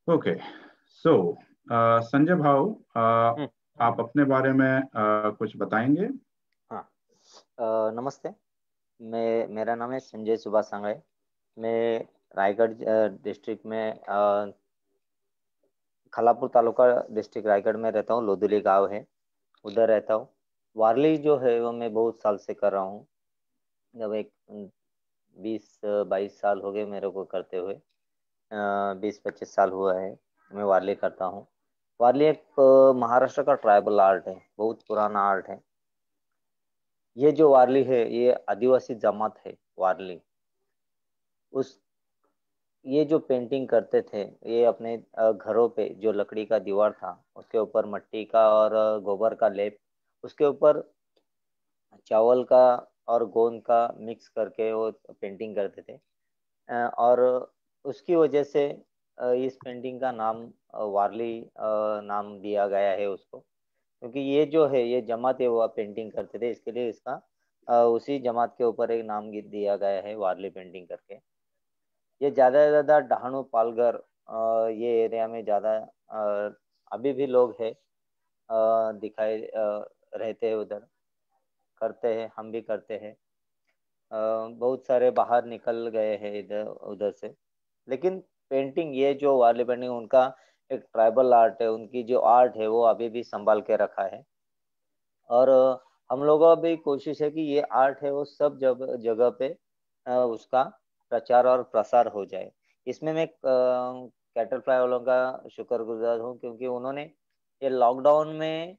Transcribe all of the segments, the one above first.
Okay, सो संजय भाऊ, हम्म, आप अपने बारे में कुछ बताएंगे? हाँ। नमस्ते। मेरा नाम है संजय सुभाष सांगड़े। मैं रायगढ़ डिस्ट्रिक्ट में खलापुर तालुका डिस्ट्रिक्ट रायगढ़ में रहता हूँ। लोधुली गांव है, उधर रहता हूँ। वारली जो है वो मैं बहुत साल से कर रहा हूँ। जब एक 20-22 साल हो गए मेरे को करते हुए। 20-25 साल हुआ है मैं वारली करता हूँ। वारली एक महाराष्ट्र का ट्राइबल आर्ट है, बहुत पुराना आर्ट है। ये जो वारली है ये आदिवासी जमात है वारली। उस ये जो पेंटिंग करते थे, ये अपने घरों पे जो लकड़ी का दीवार था उसके ऊपर मिट्टी का और गोबर का लेप, उसके ऊपर चावल का और गोंद का मिक्स करके वो पेंटिंग करते थे। और उसकी वजह से इस पेंटिंग का नाम वारली नाम दिया गया है उसको। क्योंकि ये जो है ये जमात है वो पेंटिंग करते थे, इसके लिए इसका उसी जमात के ऊपर एक नाम दिया गया है वारली पेंटिंग करके। ये ज्यादा से ज्यादा डहाणू पालघर ये एरिया में ज्यादा अभी भी लोग हैं, दिखाई रहते हैं उधर, करते हैं, हम भी करते हैं। बहुत सारे बाहर निकल गए हैं इधर उधर से। लेकिन पेंटिंग, ये जो वारली पेंटिंग उनका एक ट्राइबल आर्ट है, उनकी जो आर्ट है वो अभी भी संभाल के रखा है। और हम लोगों का भी कोशिश है कि ये आर्ट है वो सब जगह पे उसका प्रचार और प्रसार हो जाए। इसमें मैं कैटल फ्लाई वालों का शुक्रगुजार हूँ, क्योंकि उन्होंने ये लॉकडाउन में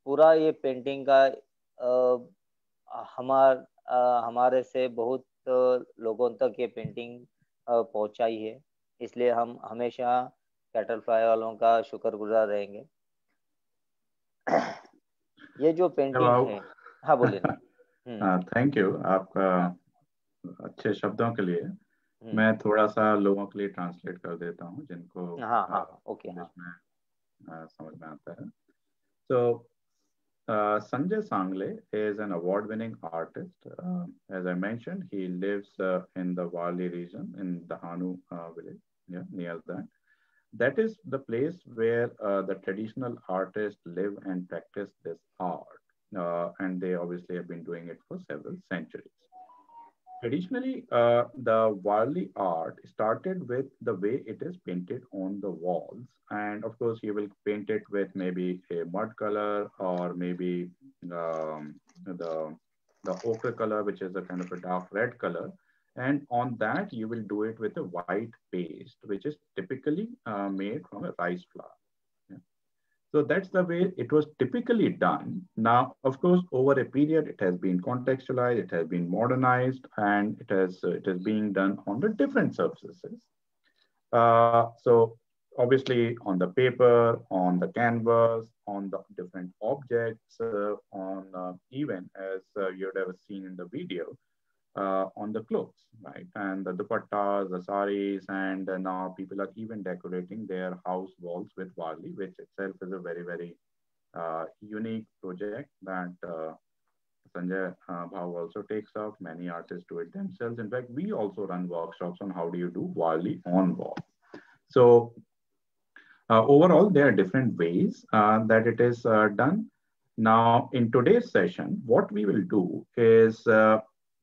पूरा ये पेंटिंग का हमारे से बहुत लोगों तक ये पेंटिंग पहुंचाई है। इसलिए हम हमेशा कैटल फ्लाई वालों का शुक्रगुजार रहेंगे। ये जो संजय पेंटिंग भाऊ, है। हाँ, बोलिए ना। हम्म। थैंक यू आपका हाँ। अच्छे शब्दों के लिए। हम्म। मैं थोड़ा सा लोगों के लिए ट्रांसलेट कर देता हूँ जिनको हाँ, हाँ, हाँ, ओके, इंग्लिश हाँ। में समझ में आता है। So, Sanjay Sangle is an award-winning artist. As I mentioned, he lives in the Wali region in Dahanu village, yeah, near that. That is the place where the traditional artists live and practice this art. And they obviously have been doing it for several centuries. Traditionally, the Warli art started with the way it is painted on the walls. And of course, you will paint it with maybe a mud color or maybe the, the ochre color, which is a kind of a dark red color. And on that, you will do it with a white paste, which is typically made from a rice flour. Yeah. So that's the way it was typically done. Now, of course, over a period, it has been contextualized, it has been modernized, and it is being done on the different surfaces. So obviously on the paper, on the canvas, on the different objects, on even as you'd ever seen in the video, on the clothes, right? And the dupattas, the saris, and now people are even decorating their house walls with Warli, which itself is a very, very unique project that Sanjay Bhav also takes up. Many artists do it themselves. In fact, we also run workshops on how do you do Warli on wall. So overall, there are different ways that it is done. Now, in today's session, what we will do is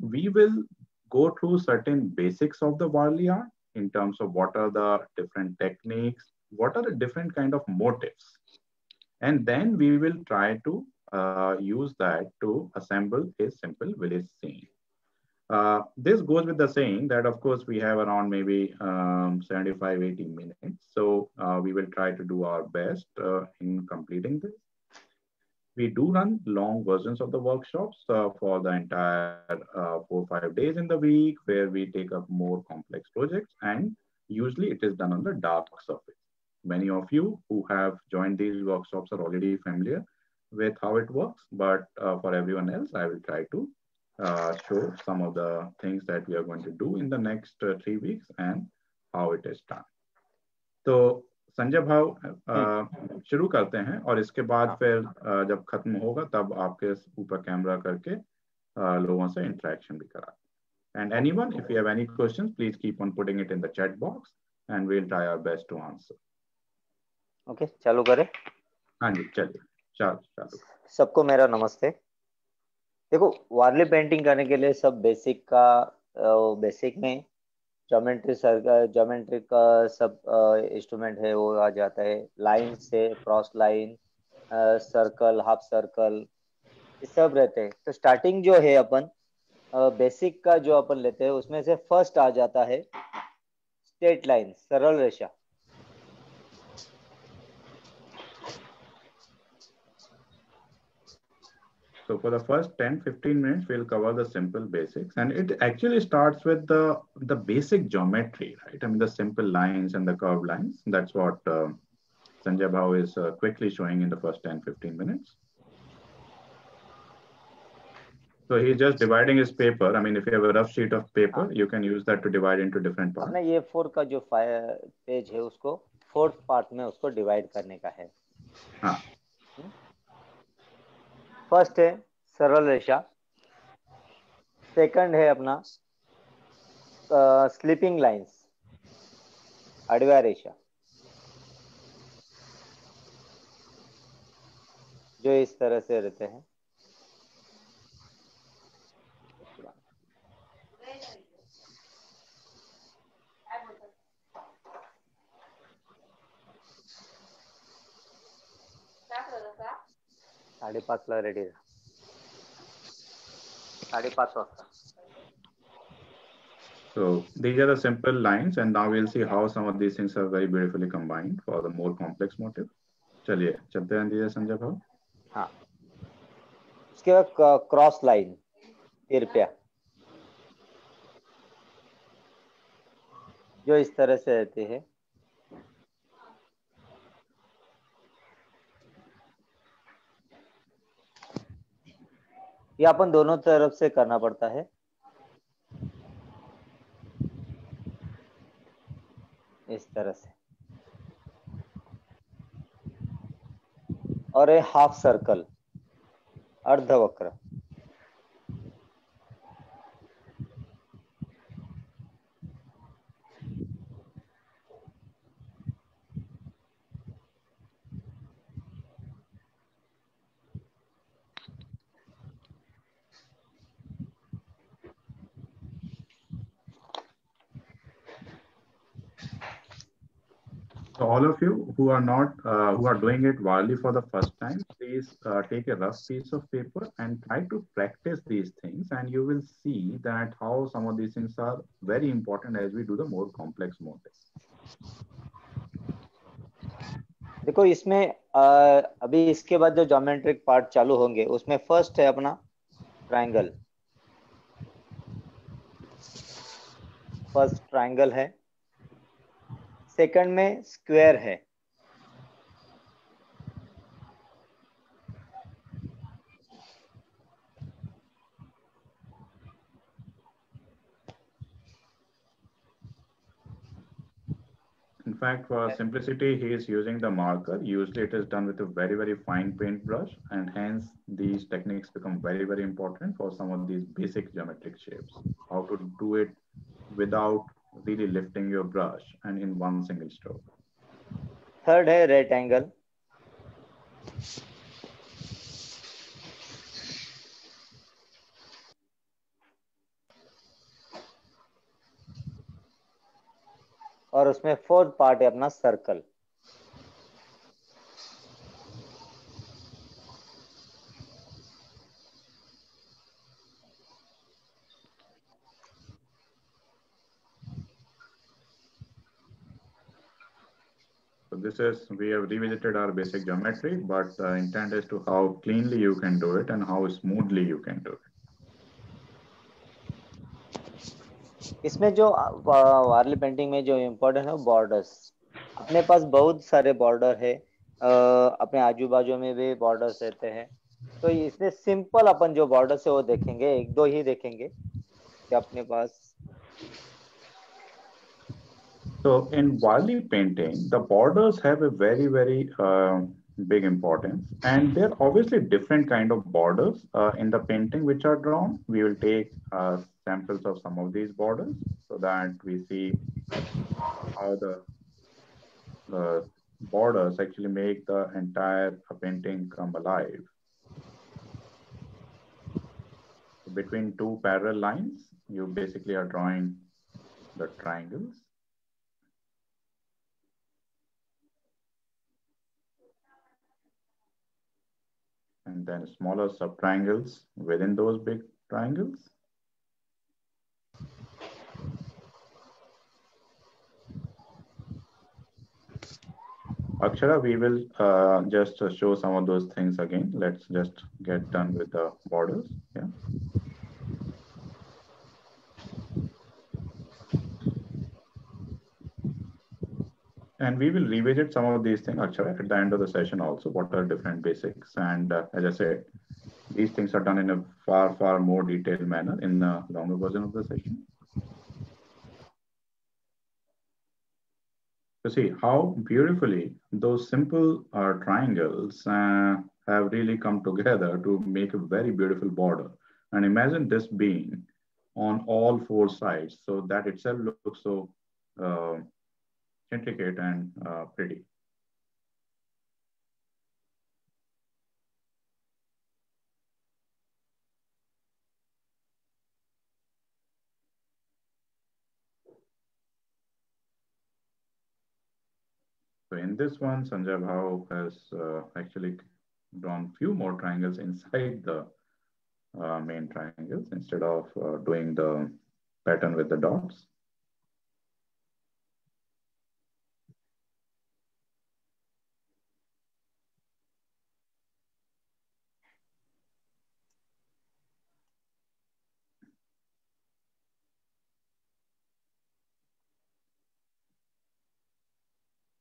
we will go through certain basics of the Warli art in terms of what are the different techniques, what are the different kind of motifs, and then we will try to use that to assemble a simple village scene. This goes with the saying that, of course, we have around maybe 75, 80 minutes. So we will try to do our best in completing this. We do run long versions of the workshops for the entire 4 or 5 days in the week, where we take up more complex projects. And usually it is done on the dark surface. Many of you who have joined these workshops are already familiar with how it works. But for everyone else, I will try to show some of the things that we are going to do in the next 3 weeks and how it is done. तो संजय भाव, हम्म। शुरू करते हैं और इसके बाद हाँ। फिर जब खत्म होगा तब आपके ऊपर कैमरा करके लोगों से इंटरेक्शन भी करा. And okay. anyone, if you have any questions, please keep on putting it in the chat box and we'll try our best to answer. Okay, चालू करें। हाँ जी, चलिए, चालू। सबको मेरा नमस्ते। देखो, वारली पेंटिंग करने के लिए सब बेसिक का बेसिक में ज्योमेट्री का सब इंस्ट्रूमेंट है वो आ जाता है। लाइन से cross line, circle, half circle, ये सब रहते हैं। तो स्टार्टिंग जो है अपन बेसिक का जो अपन लेते हैं उसमें से फर्स्ट आ जाता है स्ट्रेट लाइन, सरल रेखा। So for the first 10-15 minutes, we'll cover the simple basics. And it actually starts with the basic geometry, right? I mean, the simple lines and the curved lines. That's what Sanjay Bhau is quickly showing in the first 10-15 minutes. So he's just dividing his paper. I mean, if you have a rough sheet of paper, you can use that to divide into different parts. अपने ये 4 का जो page है उसको 4th part में उसको divide करने का है। हाँ। फर्स्ट है सरल रेखा, सेकंड है अपना स्लीपिंग लाइंस, अड़वा रेखा, जो इस तरह से रहते हैं। साडेपाचला रेडी रहा, 5:30 वाजता। So these are the simple lines, and now we'll see how some of these things are very beautifully combined for the more complex motif. चलिए चलते हैं धीरे संजय भाव। हाँ, उसके बाद क्रॉस लाइन, तिरपिया, जो इस तरह से रहती है। ये अपन दोनों तरफ से करना पड़ता है। इस तरह से। और ये हाफ सर्कल, अर्धवक्र। So all of you who are not who are doing it Varli for the first time, please take a rough piece of paper and try to practice these things, and you will see that how some of these things are very important as we do the more complex motifs. देखो इसमें अभी इसके बाद जो geometric part चालू होंगे उसमें first है अपना ट्रायंगल। फर्स्ट ट्रायंगल है, सेकंड में स्क्वायर है, In fact, for simplicity, he is using the marker. Usually it is done with a very, very fine paintbrush, and hence these techniques become very, very important for some of these basic geometric shapes. How to do it without really lifting your brush and in one single stroke. Third है rectangle, और उसमें fourth part है अपना circle. So this is, we have revisited our basic geometry, but the intent is to how cleanly you can do it and how smoothly you can do it. इसमें जो वारली painting में जो important है borders. अपने पास बहुत सारे border है, अपने आजू बाजू में भी बॉर्डर्स रहते हैं। तो इसमें सिंपल अपन जो बॉर्डर्स है वो देखेंगे, एक दो ही देखेंगे कि अपने पास। So in Wali painting, the borders have a very, very big importance, and there are obviously different kind of borders in the painting which are drawn. We will take samples of some of these borders so that we see how the borders actually make the entire painting come alive. Between two parallel lines, you basically are drawing the triangles. And then smaller subtriangles within those big triangles. Akshara, we will just show some of those things again. Let's just get done with the borders. Yeah. And we will revisit some of these things, Akshara, at the end of the session also, what are different basics. And as I said, these things are done in a far, far more detailed manner in the longer version of the session. To see how beautifully those simple triangles have really come together to make a very beautiful border. And imagine this being on all four sides. So that itself looks so intricate and pretty. So in this one, Sanjay Bhau has actually drawn few more triangles inside the main triangles instead of doing the pattern with the dots.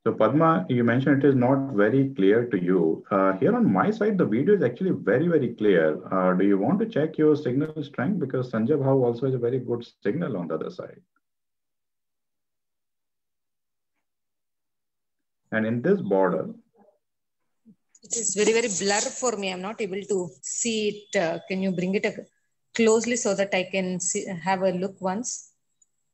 So Padma, you mentioned it is not very clear to you. Here on my side, the video is actually very, very clear. Do you want to check your signal strength? Because Sanjay Bhau also has a very good signal on the other side. And in this border, it is very, very blur for me. I'm not able to see it. Can you bring it closely so that I can see, have a look once?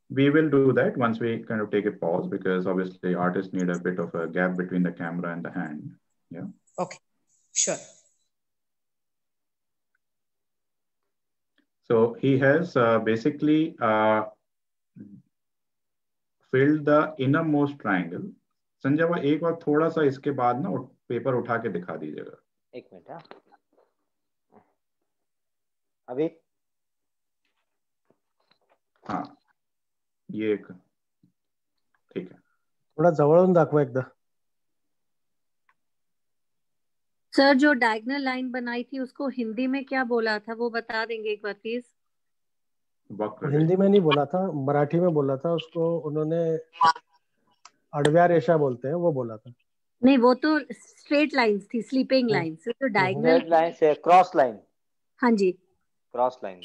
We will do that once we kind of take a pause, because obviously artists need a bit of a gap between the camera and the hand. Yeah. Okay, sure. So he has basically filled the innermost triangle. Sanjay वो एक बार थोड़ा सा इसके बाद ना paper उठा के दिखा दीजिएगा. एक मिनट. हाँ अभी हाँ ये एक ठीक है. थोड़ा जवळून दाखवा एकदा. सर जो डायगोनल लाइन बनाई थी उसको हिंदी में क्या बोला था वो बता देंगे एक बार प्लीज. हिंदी में नहीं बोला था, मराठी में बोला था. उसको उन्होंने अड़व्या रेशा बोलते हैं वो बोला था. नहीं वो तो स्ट्रेट लाइंस थी, स्लीपिंग लाइंस. तो डायगोनल लाइन से क्रॉस लाइन. हाँ जी क्रॉस लाइन.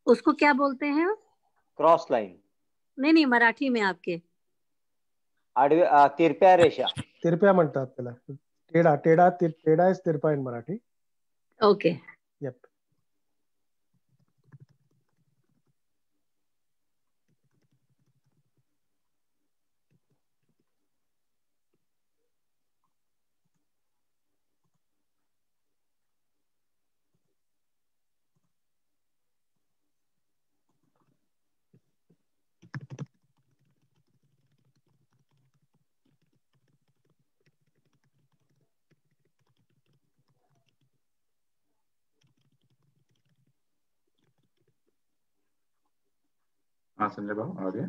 उसको क्या बोलते हैं? Cross line. नहीं मराठी में आपके आडव्या तिरप्या रेषा. तिरप्या म्हणतात त्याला. टेढ़ा टेढ़ा टेढ़ा इज तिरपा इन मराठी. ओके. यप. हाँ संजय बाबू आ गए.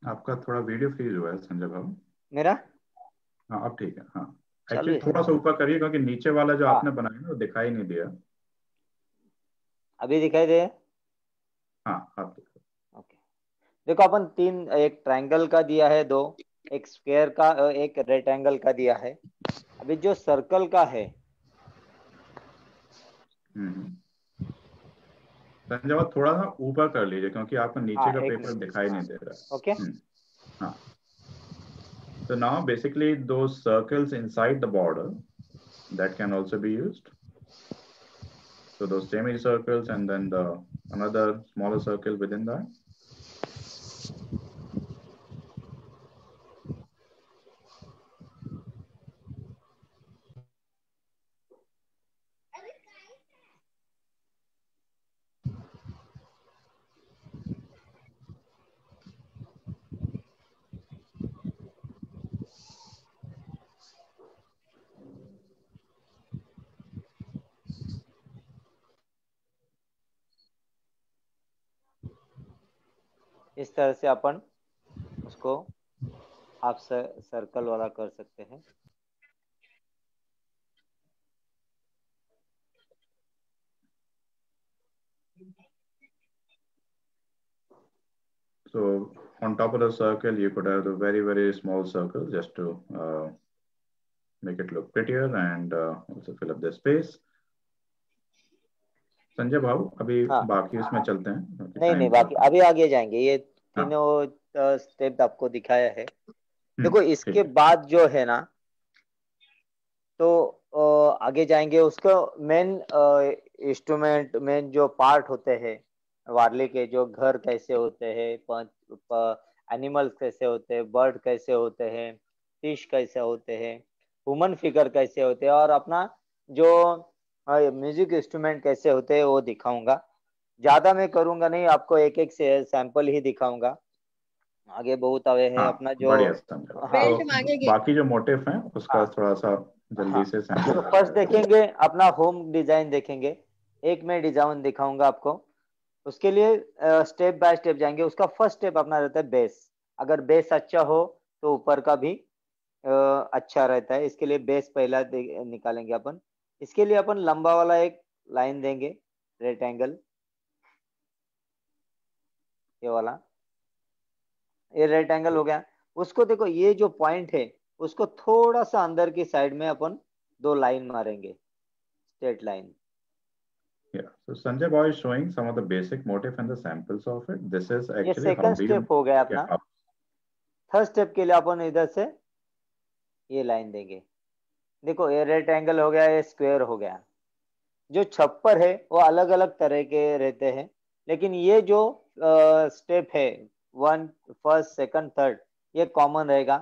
आपका थोड़ा वीडियो फ्रीज हुआ है संजय बाबू. मेरा हाँ अब ठीक है. हाँ एक्चुअली थोड़ा सा ऊपर करिए क्योंकि नीचे वाला जो आपने बनाया ना वो दिखाई नहीं दिया. अभी दिखाई दे. हाँ अब ओके. देखो अपन तीन, एक ट्रायंगल का दिया है, दो एक स्क्वायर का, एक रेक्टेंगल का दिया है. अभी जो सर्कल का है संजय बाबू थोड़ा सा ऊपर कर लीजिए क्योंकि आपको नीचे का पेपर दिखाई नहीं दे रहा. ओके. हाँ. So now basically those circles inside the border that can also be used. So those semicircles and then the another smaller circle within that. इस तरह से अपन उसको हाफ सर्कल वाला कर सकते हैं। So on top of the circle, you could have the very, very small circle just to make it look prettier and also fill up the space. Sanjay भाऊ अभी बाकी उसमें चलते हैं। नहीं बाकी अभी आगे जाएंगे। ये तीनों स्टेप आपको दिखाया है। देखो इसके बाद जो है ना, तो आगे जाएंगे। उसको मेन इंस्ट्रूमेंट, मेन जो पार्ट होते हैं वारली के, जो घर कैसे होते हैं, एनिमल्स कैसे होते हैं, बर्ड कैसे होते हैं, फिश कैसे होते हैं, ह्यूमन फिगर कैसे होते हैं, और अपना जो म्यूजिक इंस्ट्रूमेंट कैसे होते हैं वो दिखाऊंगा। ज्यादा मैं करूंगा नहीं, आपको एक एक से सैंपल ही दिखाऊंगा। आगे बहुत आवे है अपना जो बाकी जो मोटिव है उसका थोड़ा सा जल्दी से सैंपल। तो फर्स्ट देखेंगे अपना होम डिजाइन देखेंगे। एक मैं डिजाइन दिखाऊंगा आपको। उसके लिए स्टेप बाय स्टेप जाएंगे। उसका फर्स्ट स्टेप अपना रहता है बेस। अगर बेस अच्छा हो तो ऊपर का भी अच्छा रहता है। इसके लिए बेस पहला निकालेंगे अपन। इसके लिए अपन लंबा वाला एक लाइन देंगे, रेक्टेंगल, ये वाला। ये रेक्टेंगल हो गया। उसको देखो, ये जो पॉइंट है उसको थोड़ा सा अंदर की साइड में अपन 2 लाइन मारेंगे, straight line. Yeah, so Sanjay Boy is showing some of the basic motif and the samples of it. This is ये actually सेकंड स्टेप हो गया अपना। थर्ड स्टेप के लिए अपन इधर से ये लाइन देंगे। देखो ये रेक्टेंगल हो गया, ये स्क्वायर हो गया। जो छप्पर है वो अलग अलग तरह के रहते हैं, लेकिन ये जो स्टेप है 1, फर्स्ट, सेकंड, थर्ड, ये कॉमन रहेगा।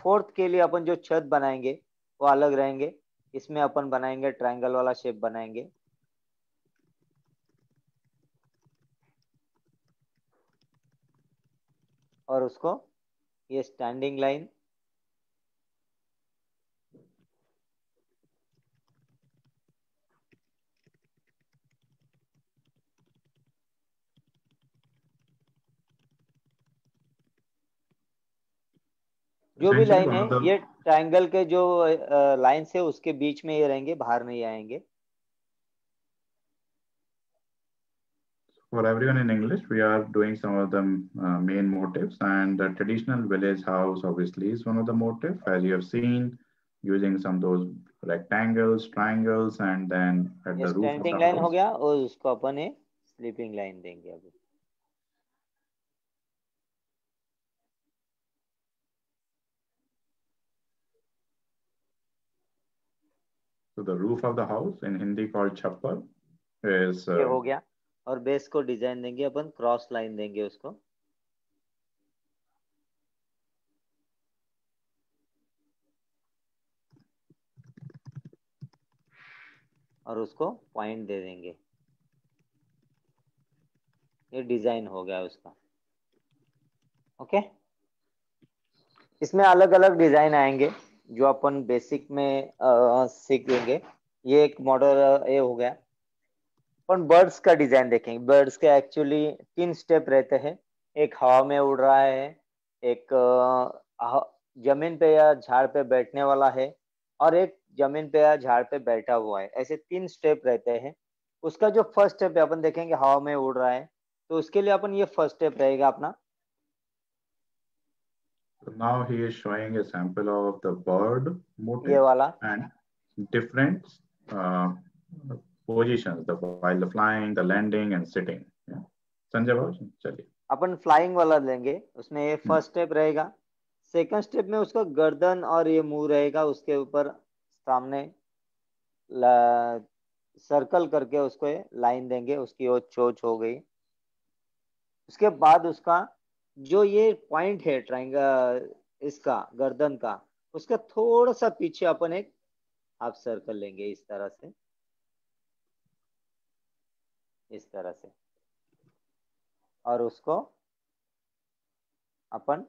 फोर्थ के लिए अपन जो छत बनाएंगे वो अलग रहेंगे। इसमें अपन बनाएंगे ट्रायंगल वाला शेप बनाएंगे। और उसको ये स्टैंडिंग लाइन, जो भी लाइन है ये ट्रायंगल के जो लाइंस है उसके बीच में ये रहेंगे, बाहर नहीं आएंगे। For everyone in English, we are doing some of the main motifs, and the traditional village house obviously is one of the motifs, as you have seen, using some of those rectangles, triangles, and then at the roof of the line हो गया। और उसको अपन एक sleeping line देंगे अभी। So the roof of the house in Hindi called chhappar is ये हो गया। और बेस को डिजाइन देंगे अपन, क्रॉस लाइन देंगे उसको। और उसको पॉइंट दे देंगे। ये डिजाइन हो गया उसका। ओके, इसमें अलग अलग डिजाइन आएंगे जो अपन बेसिक में सीखेंगे। ये एक मॉडल ये हो गया। अपन बर्ड्स का डिजाइन देखेंगे। बर्ड्स के एक्चुअली 3 स्टेप रहते हैं। एक हवा में उड़ रहा है, एक जमीन पे या झाड़ पे बैठने वाला है, और एक जमीन पे या झाड़ पे बैठा हुआ है। ऐसे 3 स्टेप रहते हैं। उसका जो फर्स्ट स्टेप है अपन देखेंगे, हवा में उड़ रहा है, तो उसके लिए अपन ये फर्स्ट स्टेप रहेगा अपना। So now he is showing a sample of the bird motif, ये वाला, and different positions, while the flying, the landing, and sitting. Yeah. Sanjay भाई चलिए अपन फ्लाइंग वाला लेंगे। उसमें ये फर्स्ट स्टेप रहेगा। सेकंड स्टेप में उसका गर्दन और ये मुंह रहेगा, उसके ऊपर सामने सर्कल करके उसको लाइन देंगे, उसकी वो चोंच हो गई। उसके बाद उसका जो ये पॉइंट है ट्रायंगल इसका गर्दन का, उसका थोड़ा सा पीछे अपन एक हाफ सर्कल लेंगे इस तरह से, इस तरह से, और उसको अपन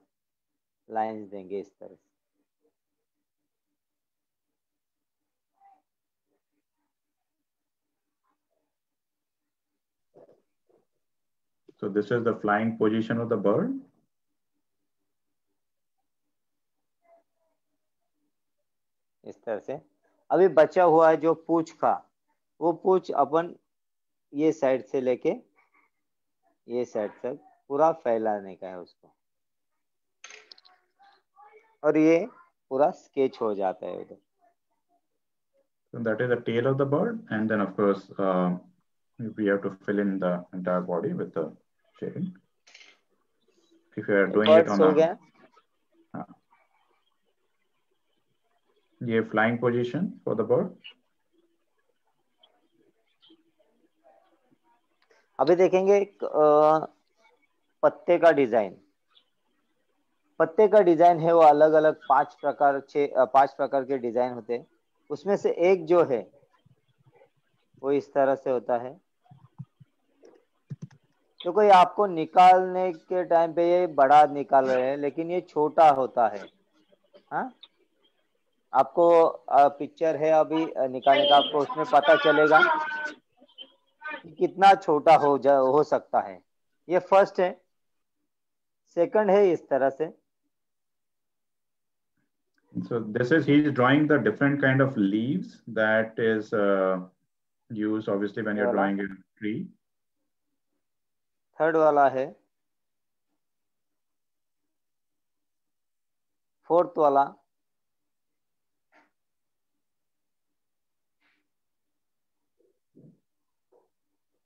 लाइंस देंगे इस तरह से। So this is the flying position of the bird. इस तरह से। अभी बचा हुआ है जो पूंछ का, वो पूंछ अपन ये साइड से लेके ये साइड तक पूरा फैलाने का है उसको, और ये पूरा स्केच हो जाता है उधर। So that is the tail of the bird, and then of course we have to fill in the entire body with the shading. If you are doing it on हो a गया। ये flying position for the bird. अभी देखेंगे एक पत्ते का design. पत्ते का डिजाइन है वो अलग अलग 5 प्रकार के डिजाइन होते हैं। उसमें से एक जो है वो इस तरह से होता है। तो कोई आपको निकालने के टाइम पे ये बड़ा निकाल रहे हैं, लेकिन ये छोटा होता है। हाँ, आपको पिक्चर है अभी निकालने का, आपको उसमें पता चलेगा कि कितना छोटा हो सकता है। ये फर्स्ट है। सेकंड है इस तरह से। So this is, he's drawing the different kind of leaves that is used obviously when you're drawing a tree. Third वाला है। फोर्थ वाला।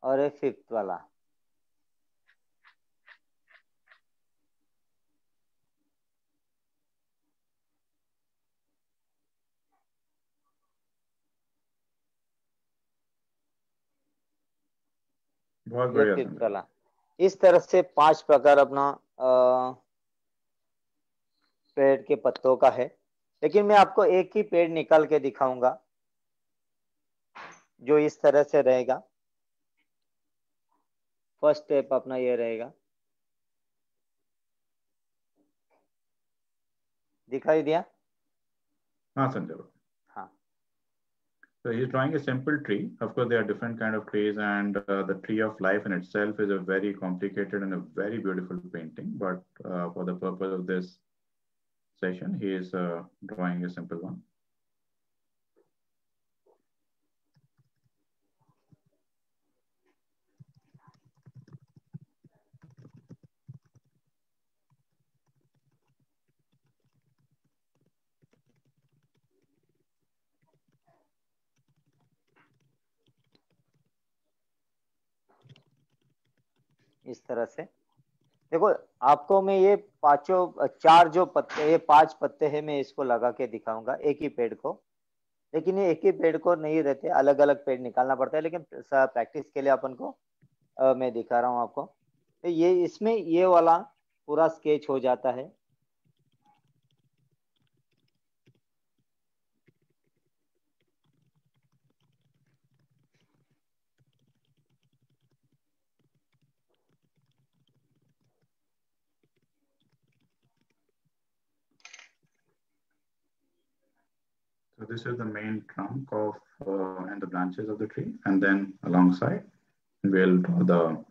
और ये फिफ्थ वाला। बहुत ये बढ़िया फिफ्थ वाला। इस तरह से 5 प्रकार अपना पेड़ के पत्तों का है। लेकिन मैं आपको एक ही पेड़ निकाल के दिखाऊंगा जो इस तरह से रहेगा। फर्स्ट स्टेप अपना ये रहेगा। दिखाई दिया? हाँ संजय। हाँ। So he's drawing a simple tree. Of course, there are different kind of trees, and the tree of life in itself is a very complicated and a very beautiful painting. But for the purpose of this session, he is drawing a simple one. इस तरह से देखो, आपको मैं ये चार जो पत्ते, ये 5 पत्ते हैं, मैं इसको लगा के दिखाऊंगा एक ही पेड़ को। लेकिन ये एक ही पेड़ को नहीं रहते, अलग अलग पेड़ निकालना पड़ता है। लेकिन प्रैक्टिस के लिए अपन को मैं दिखा रहा हूँ आपको। तो ये इसमें ये वाला पूरा स्केच हो जाता है। So this is the main trunk of and the branches of the tree, and then alongside we'll draw the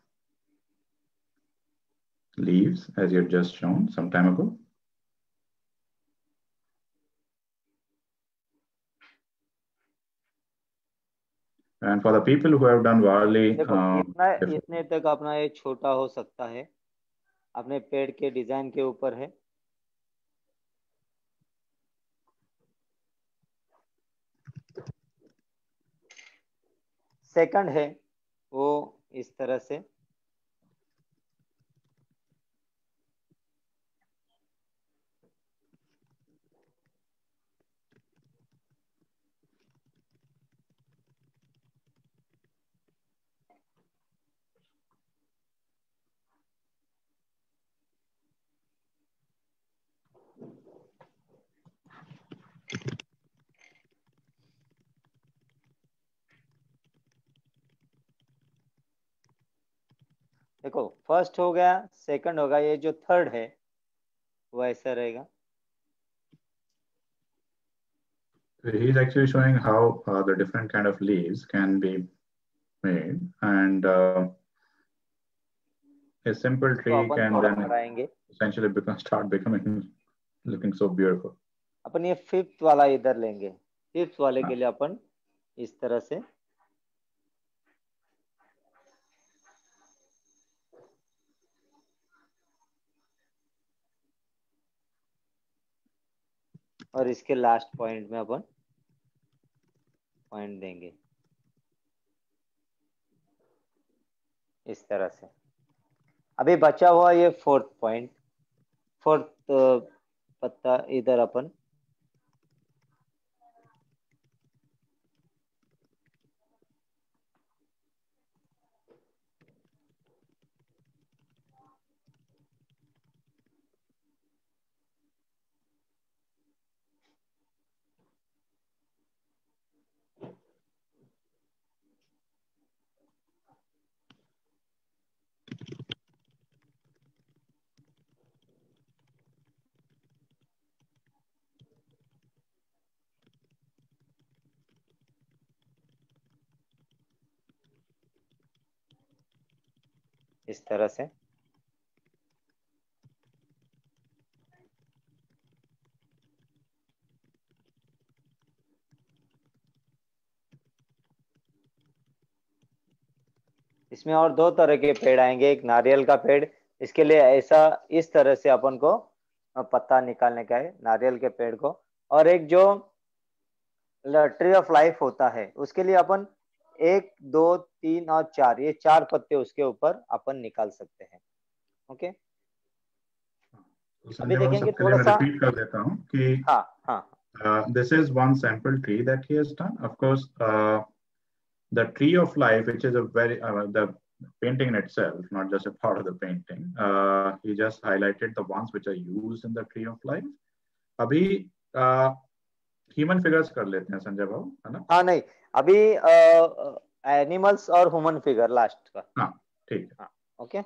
leaves as you had just shown some time ago. And for the people who have done Varli, इतने तक अपना ये छोटा हो सकता है, अपने पेड़ के डिजाइन के ऊपर है। सेकंड है वो इस तरह से। देखो फर्स्ट हो गया, सेकंड होगा, ये जो थर्ड है वो ऐसा रहेगा। He is actually showing how the different kind of leaves can be made, and a simple इसको tree अपन can थोड़ा then बढ़ाएंगे। essentially start becoming looking so beautiful. अपन ये फिफ्थ वाला इधर लेंगे, फिफ्थ वाले हाँ. के लिए अपन इस तरह से और इसके लास्ट पॉइंट में अपन पॉइंट देंगे इस तरह से। अभी बचा हुआ ये फोर्थ पॉइंट, फोर्थ पत्ता इधर अपन इस तरह से इसमें और दो तरह के पेड़ आएंगे, एक नारियल का पेड़, इसके लिए ऐसा इस तरह से अपन को पत्ता निकालने का है नारियल के पेड़ को, और एक जो ट्री ऑफ लाइफ होता है उसके लिए अपन 1 2 3 और 4 ये 4 पत्ते उसके ऊपर अपन निकाल सकते हैं। ओके अभी देखेंगे सबके लिए थोड़ा मैं सा। रिपीट कर देता हूँ कि हाँ हाँ this is one sample tree that he has done. Of course, the tree of life, which is a very the painting in itself, not just a part of the painting. He just highlighted the ones which are used in the tree of life. अभी human figures कर लेते हैं संजय बाबू, है ना? हाँ नहीं, अभी animals और ह्यूमन फिगर लास्ट का। हाँ ठीक है। हाँ okay.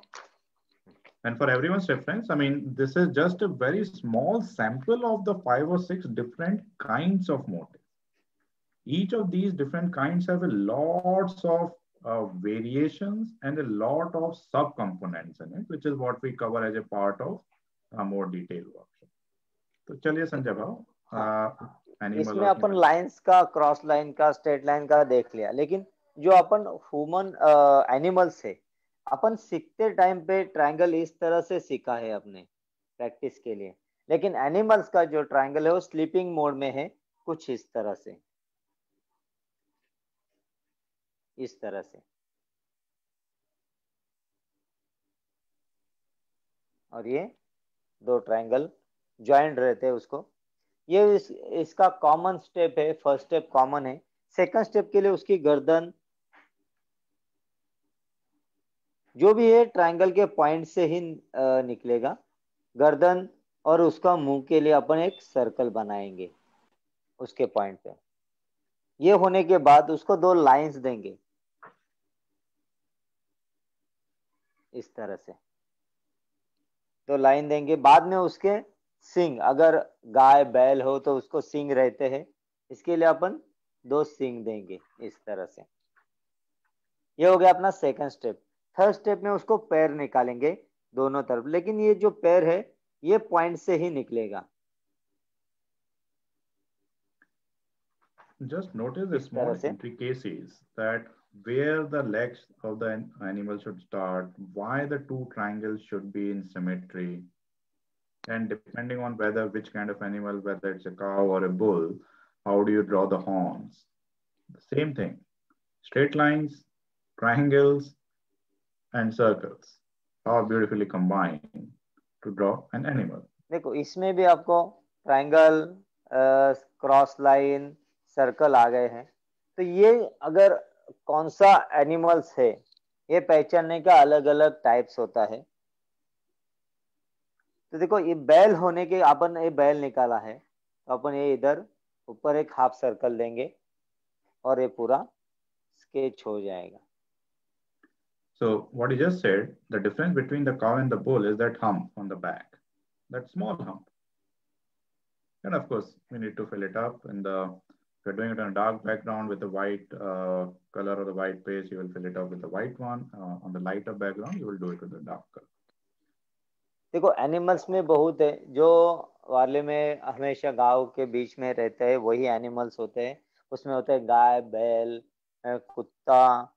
And for everyone's reference, I mean, this is just a very small sample of the 5 or 6 different kinds of motifs. Each of these different kinds have a lots of variations and a lot of sub-components in it, which is what we cover as a part of a more detailed workshop. तो चलिए संजय भाव, इसमें अपन lines का, cross line का, straight line का देख लिया, लेकिन जो अपन ह्यूमन एनिमल्स है अपन सीखते टाइम पे ट्रायंगल इस तरह से सीखा है अपने प्रैक्टिस के लिए, लेकिन एनिमल्स का जो ट्रायंगल है वो स्लीपिंग मोड में है, कुछ इस तरह से, इस तरह से, और ये दो ट्रायंगल ज्वाइंट रहते हैं उसको। ये इसका कॉमन स्टेप है, फर्स्ट स्टेप कॉमन है, सेकंड स्टेप के लिए उसकी गर्दन जो भी है ट्रायंगल के पॉइंट से ही निकलेगा, गर्दन और उसका मुंह के लिए अपन एक सर्कल बनाएंगे उसके पॉइंट पे। ये होने के बाद उसको 2 लाइंस देंगे इस तरह से, 2 लाइन देंगे। बाद में उसके सींग, अगर गाय बैल हो तो उसको सींग रहते हैं, इसके लिए अपन 2 सींग देंगे इस तरह से। ये हो गया अपना सेकंड स्टेप। थर्ड स्टेप में उसको पैर निकालेंगे दोनों तरफ, लेकिन ये जो पैर है ये पॉइंट से ही निकलेगा। Just notice the small intricacies that where the legs of the animal should start, why the 2 triangles should be in symmetry, and depending on which kind of animal, whether it's a cow or a bull, how do you draw the horns? The same thing, straight lines, triangles, and circles are beautifully combined to draw an animal. देखो इसमें भी आपको triangle, cross line, circle आ गए हैं, तो ये अगर कौन सा एनिमल्स है ये पहचानने का अलग अलग टाइप्स होता है। तो देखो ये बैल होने के, अपन ये बैल निकाला है तो अपन ये इधर ऊपर एक हाफ सर्कल देंगे और ये पूरा स्केच हो जाएगा। So what he just said, the difference between the cow and the bull is that hump on the back, that small hump. And of course, we need to fill it up. And if you're doing it on a dark background with the white color or the white page, you will fill it up with the white one. On the lighter background, you will do it with the dark color. देखो animals में बहुत है, जो वार्ले में हमेशा गांव के बीच में रहते हैं वही एनिमल्स होते हैं। उसमें होते हैं गाय, बैल, कुत्ता,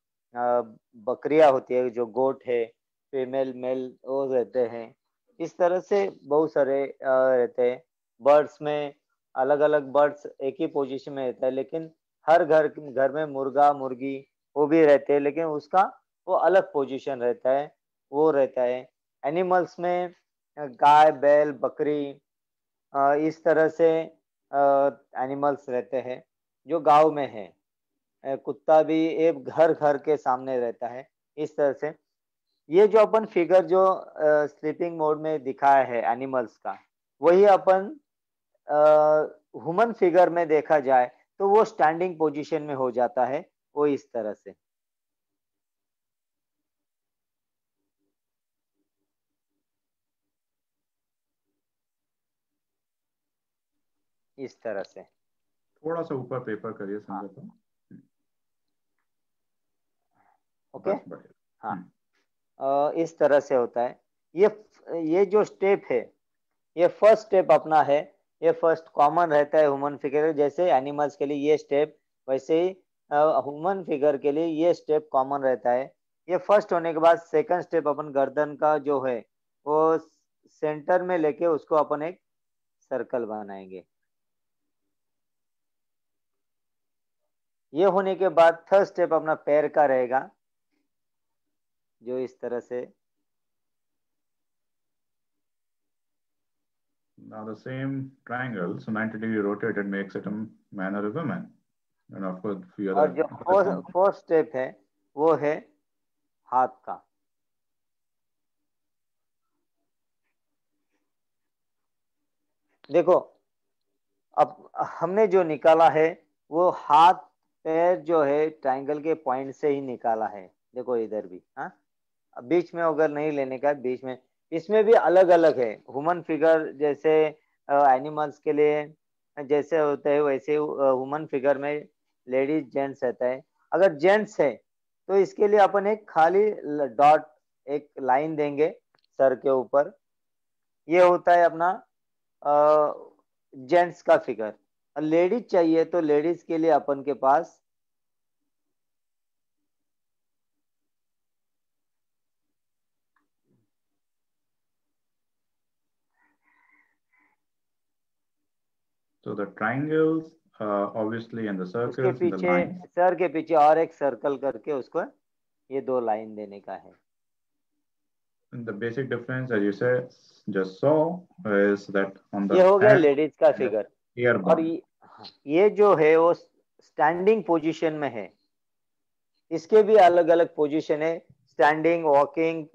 बकरियां होती है, जो गोट है, फीमेल मेल वो रहते हैं। इस तरह से बहुत सारे रहते हैं। बर्ड्स में अलग अलग बर्ड्स एक ही पोजीशन में रहता है, लेकिन हर घर में मुर्गा मुर्गी वो भी रहते हैं, लेकिन उसका वो अलग पोजीशन रहता है, वो रहता है। एनिमल्स में गाय, बैल, बकरी, इस तरह से एनिमल्स रहते हैं जो गांव में है। कुत्ता भी एक घर घर के सामने रहता है। इस तरह से ये जो अपन फिगर जो स्लीपिंग मोड में दिखाया है एनिमल्स का, वही अपन ह्यूमन फिगर में देखा जाए तो वो स्टैंडिंग पोजीशन में हो जाता है, वो इस तरह से। इस तरह से थोड़ा सा ऊपर पेपर करिए संजय को। ओके, हाँ, इस तरह से होता है। ये जो स्टेप है, ये फर्स्ट स्टेप अपना है, ये फर्स्ट कॉमन रहता है ह्यूमन फिगर। जैसे एनिमल्स के लिए ये स्टेप, वैसे ही ह्यूमन फिगर के लिए ये स्टेप कॉमन रहता है। ये फर्स्ट होने के बाद सेकंड स्टेप अपन गर्दन का जो है वो सेंटर में लेके उसको अपन एक सर्कल बनाएंगे। ये होने के बाद थर्ड स्टेप अपना पैर का रहेगा, जो इस तरह से। Now the same triangle, so 90-degree rotated makes it a man or a woman. And of course, few और other जो फोर्थ स्टेप है वो है हाथ का। देखो अब हमने जो निकाला है वो हाथ पैर जो है ट्रायंगल के पॉइंट से ही निकाला है। देखो इधर भी, हाँ, बीच में अगर नहीं लेने का, बीच में, इसमें भी अलग अलग है। ह्यूमन फिगर जैसे एनिमल्स के लिए जैसे होते हैं वैसे ह्यूमन फिगर में लेडीज जेंट्स रहता है। अगर जेंट्स है तो इसके लिए अपन एक खाली डॉट, एक लाइन देंगे सर के ऊपर। ये होता है अपना जेंट्स का फिगर। लेडीज चाहिए तो लेडीज के लिए अपन के पास So the triangles, obviously, and the circles and the पीछे lines. सर के पीछे और एक सर्कल करके उसको ये दो लाइन देने का है। And the basic difference, as you said, just saw, is that on the ये हो गया hand, लेडीज का फिगर। ear और bump. ये जो है वो स्टैंडिंग पोजीशन में है। इसके भी अलग अलग पोजीशन है, standing, walking,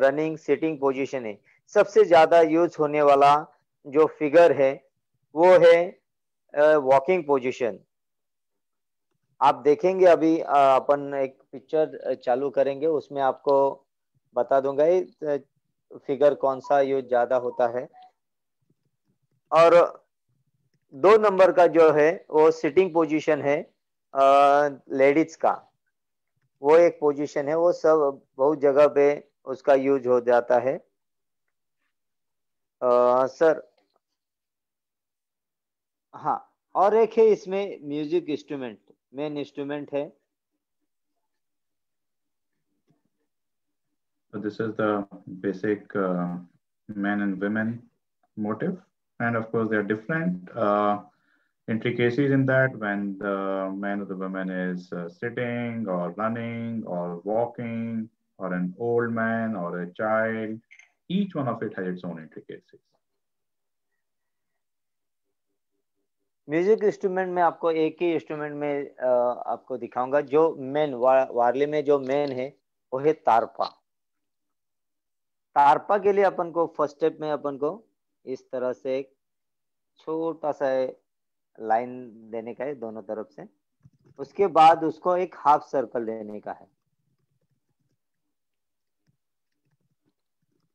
running, sitting position है। सबसे ज्यादा यूज होने वाला जो फिगर है वो है वॉकिंग पोजीशन। आप देखेंगे अभी अपन एक पिक्चर चालू करेंगे, उसमें आपको बता दूंगा ये फिगर कौन सा यूज ज्यादा होता है। और 2 नंबर का जो है वो सिटिंग पोजीशन है लेडीज का। वो एक पोजीशन है, वो सब बहुत जगह पे उसका यूज हो जाता है। सर हाँ, और एक है इसमें म्यूजिक इंस्ट्रूमेंट, मेन इंस्ट्रूमेंट है। So this is the basic men and women motive. And of course, there are different intricacies in that when the man or the woman is sitting or running or walking, or an old man or a child. Each one of it has its own intricacies. Music instrument में आपको एक ही instrument में आपको दिखाऊंगा। जो main वारली में जो main है वो है तारपा। तारपा के लिए अपन को फर्स्ट स्टेप में अपन को इस तरह से एक छोटा सा लाइन देने का है दोनों तरफ से। उसके बाद उसको एक हाफ सर्कल देने का है।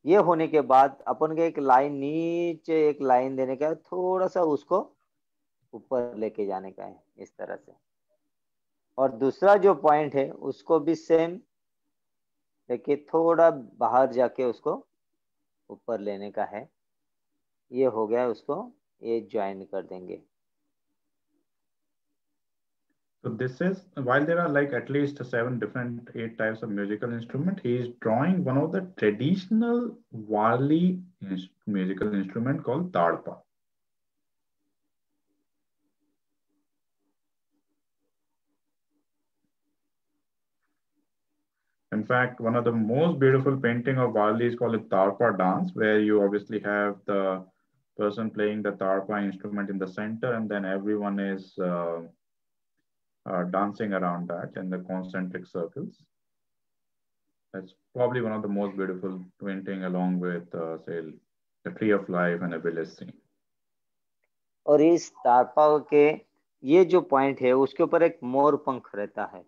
ये होने के बाद अपन के एक लाइन नीचे एक लाइन देने का है, थोड़ा सा उसको ऊपर लेके जाने का है इस तरह से। और दूसरा जो पॉइंट है उसको भी सेम लेके थोड़ा बाहर जाके उसको ऊपर लेने का है। ये हो गया, उसको ये ज्वाइन कर देंगे। So this is, while there are like at least 7 different 8 types of musical instrument, he is drawing one of the traditional Wali musical instrument called tarpa. In fact, one of the most beautiful painting of Wali is called a tarpa dance, where you obviously have the person playing the tarpa instrument in the center, and then everyone is dancing around that in the concentric circles. That's probably one of the most beautiful painting, along with say the tree of life and a village scene. और इस तारपा के ये जो point है उसके ऊपर एक मोर पंख रहता है।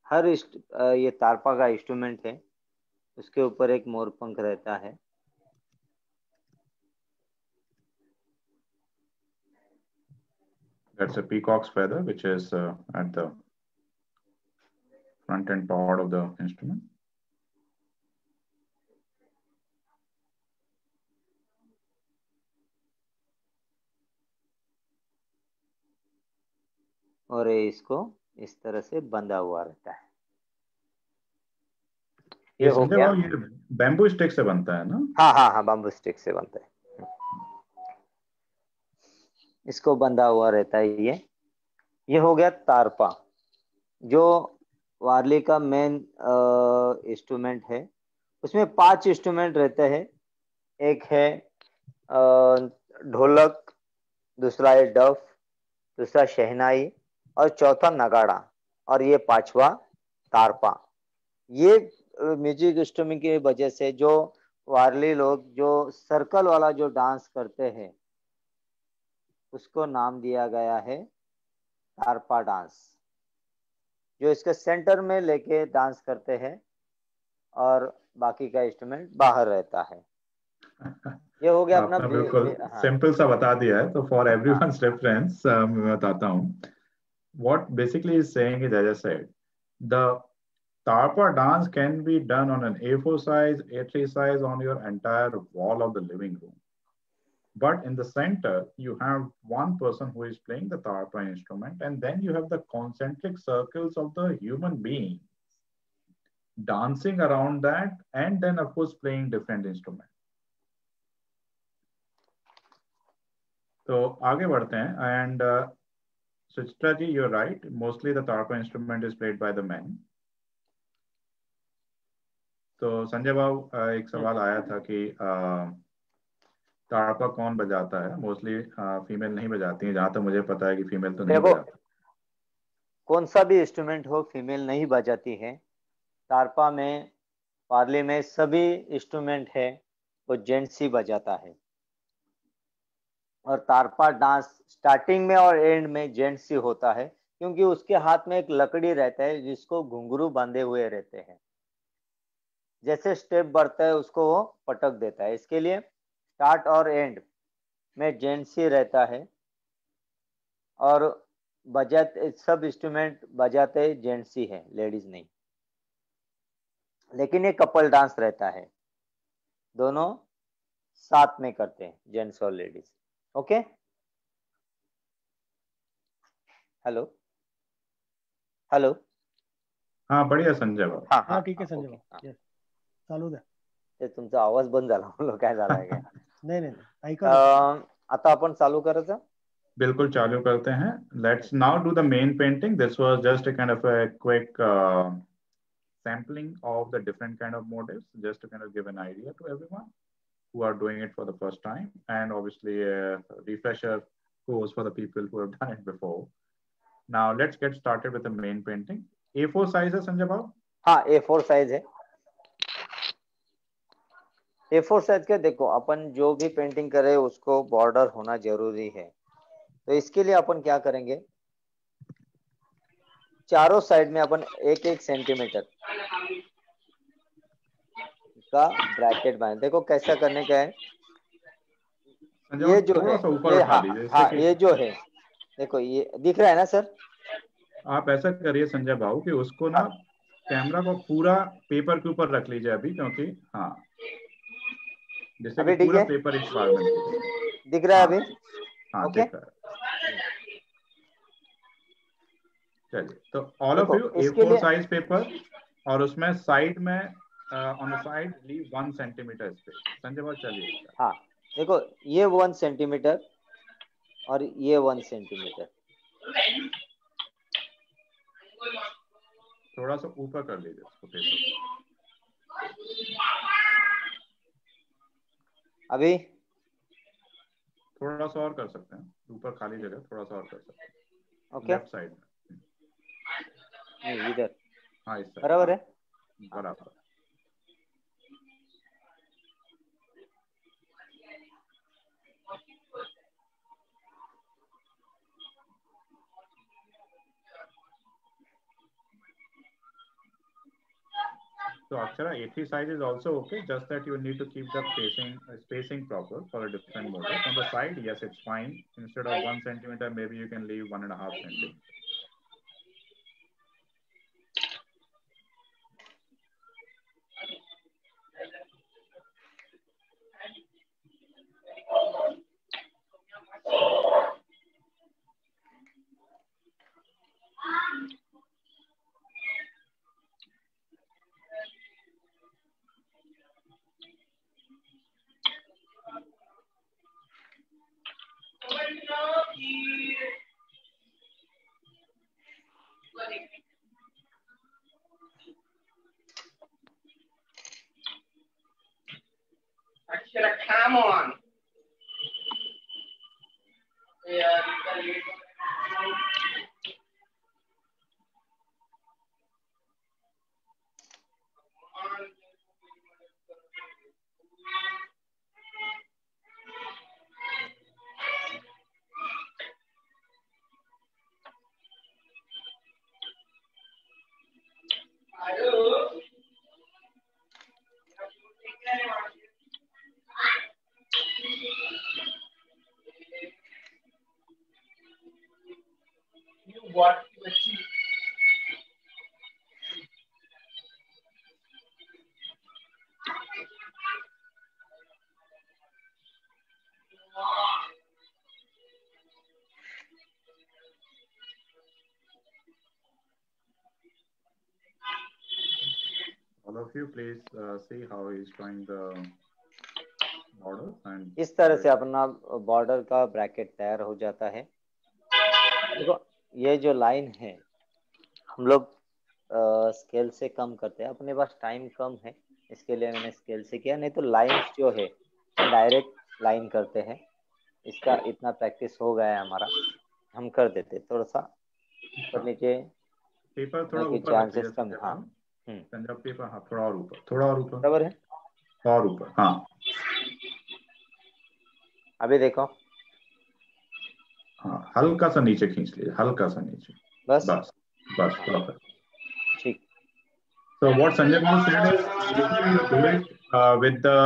हर ये तारपा का इंस्ट्रूमेंट है, उसके ऊपर एक मोर पंख रहता है। That's a peacock's feather, which is at the front end part of the instrument. और इसको इस तरह से बंधा हुआ रहता है। ये हो गया। ये बैम्बू स्टिक से बनता है ना? हाँ हाँ हाँ, बैम्बू स्टिक से बनता है। इसको बंधा हुआ रहता है। ये हो गया तारपा, जो वारली का मेन इंस्ट्रूमेंट है। उसमें 5 इंस्ट्रूमेंट रहते हैं। एक है ढोलक, दूसरा है डफ, दूसरा शहनाई और चौथा नगाड़ा, और ये 5वां तारपा। ये म्यूजिक इंस्ट्रूमेंट की वजह से जो वारली लोग जो सर्कल वाला जो डांस करते हैं उसको नाम दिया गया है तारपा डांस, जो इसके सेंटर में लेके डांस करते हैं और बाकी का इंस्ट्रूमेंट बाहर रहता है। ये हो गया अपना बिल्कुल सिंपल सा बता दिया है। तो फॉर एवरीवन्स रेफरेंस मैं बताता हूँ। What basically is saying is, as I said, the tarpa dance can be done on an A4 size, A3 size on your entire wall of the living room. But in the center, you have one person who is playing the tarpa instrument, and then you have the concentric circles of the human being dancing around that, and then of course playing different instruments. तो आगे बढ़ते हैं। And Suchitra ji, you're right. Mostly the tarpa instrument is played by the men. तो संजय बाबू, एक सवाल आया था कि तारपा कौन बजाता है? मोस्टली फीमेल नहीं बजाती है, जहां तक मुझे पता है कि फीमेल तो नहीं बजाती। कौन सा भी इंस्ट्रूमेंट हो, फीमेल नहीं बजाती है। तारपा में, वारली में सभी इंस्ट्रूमेंट है वो जेंट्स ही बजाता है। और तारपा डांस स्टार्टिंग में और एंड में जेंट्स ही होता है, क्योंकि उसके हाथ में एक लकड़ी रहता है जिसको घुंघरू बांधे हुए रहते हैं। जैसे स्टेप बढ़ता है उसको वो पटक देता है। इसके लिए स्टार्ट और एंड में जेंट्स ही रहता है, और बजाते सब इंस्ट्रूमेंट बजाते जेंट्स ही है, लेडीज नहीं। लेकिन ये कपल डांस रहता है, दोनों साथ में करते हैं, जेंट्स और लेडीज। Okay, hello hello. हाँ बढ़िया संजय बाबू। हाँ ठीक आहे संजय बाबू, चालू द्या। ते तुमचा आवाज बंद झाला, म्हणलं काय झालाय काय? नाही नाही ऐका। आता आपण चालू करायचं? बिल्कुल चालू करते हैं। Let's now do the main painting. This was just a kind of a quick sampling of the different kind of motifs, just to kind of give an idea to everyone who are doing it for the first time, and obviously a refresher course for the people who have done it before. Now let's get started with the main painting. A4 size है संजय बाबू? हाँ A4 size है। A4 size के देखो, अपन जो भी painting करे उसको border होना जरूरी है। तो इसके लिए अपन क्या करेंगे, चारों साइड में अपन 1-1 सेंटीमीटर का ब्रैकेट बनाए। देखो कैसा करने का है, संजय ये बाबू जो थोड़ा है सा ऊपर ये, उठा हाँ लीजिए इससे हाँ, कि ये जो है देखो ये दिख रहा है ना सर। आप ऐसा करिए संजय बाबू कि उसको ना हाँ कैमरा को पूरा पेपर के ऊपर रख लीजिए अभी, क्योंकि हाँ, जिससे कि अभी ठीक पूरा है, पेपर इस बार में दिखे। दिख रहा है हाँ अभी? हाँ ओके, दिख रहा है। चलिए, तो ऑल ऑफ देखो यू ए इसके फोर लिए, साइज पेपर, और उसमें साइड में on the side leave 1 centimetre space. Sanjay बाबू चलिए। हाँ देखो ये 1 सेंटीमीटर और ये 1 सेंटीमीटर। थोड़ा सा ऊपर कर लीजिए उसको पेपर को। अभी थोड़ा सा और कर सकते हैं, ऊपर खाली जगह थोड़ा सा और कर सकते हैं ओके, लेफ्ट साइड में। नहीं इधर हाँ इस साइड, बराबर हाँ है। हाँ बराबर। So Akshara, A3 size is also okay, just that you need to keep the spacing proper for a different model. On the side, yes, it's fine. Instead of 1 centimeter, maybe you can leave 1.5 centimeter. Akshara, come on. What? All of you, please see how he's drawing the border and इस तरह से अपना border का bracket तैयार हो जाता है। देखो ये जो लाइन है हम लोग स्केल से कम करते हैं, अपने पास टाइम कम है इसके लिए मैंने स्केल से किया, नहीं तो लाइंस जो है डायरेक्ट लाइन करते हैं। इसका इतना प्रैक्टिस हो गया है हमारा, हम कर देते, थोड़ा सा करने के पेपर थोड़ा ऊपर रख लीजिए चांसेस कम है। संजय हाँ बाबू। संजय पेपर, हाँ थोड़ा और ऊपर, थोड़ा और ऊपर, बराबर है। और ऊपर, हाँ अभी देखो, हाँ हल्का सा नीचे खींच लीजिए, हल्का सा नीचे, बस बस बस हाँ perfect. ठीक। So what Sanjay Babu said is, usually you do it with the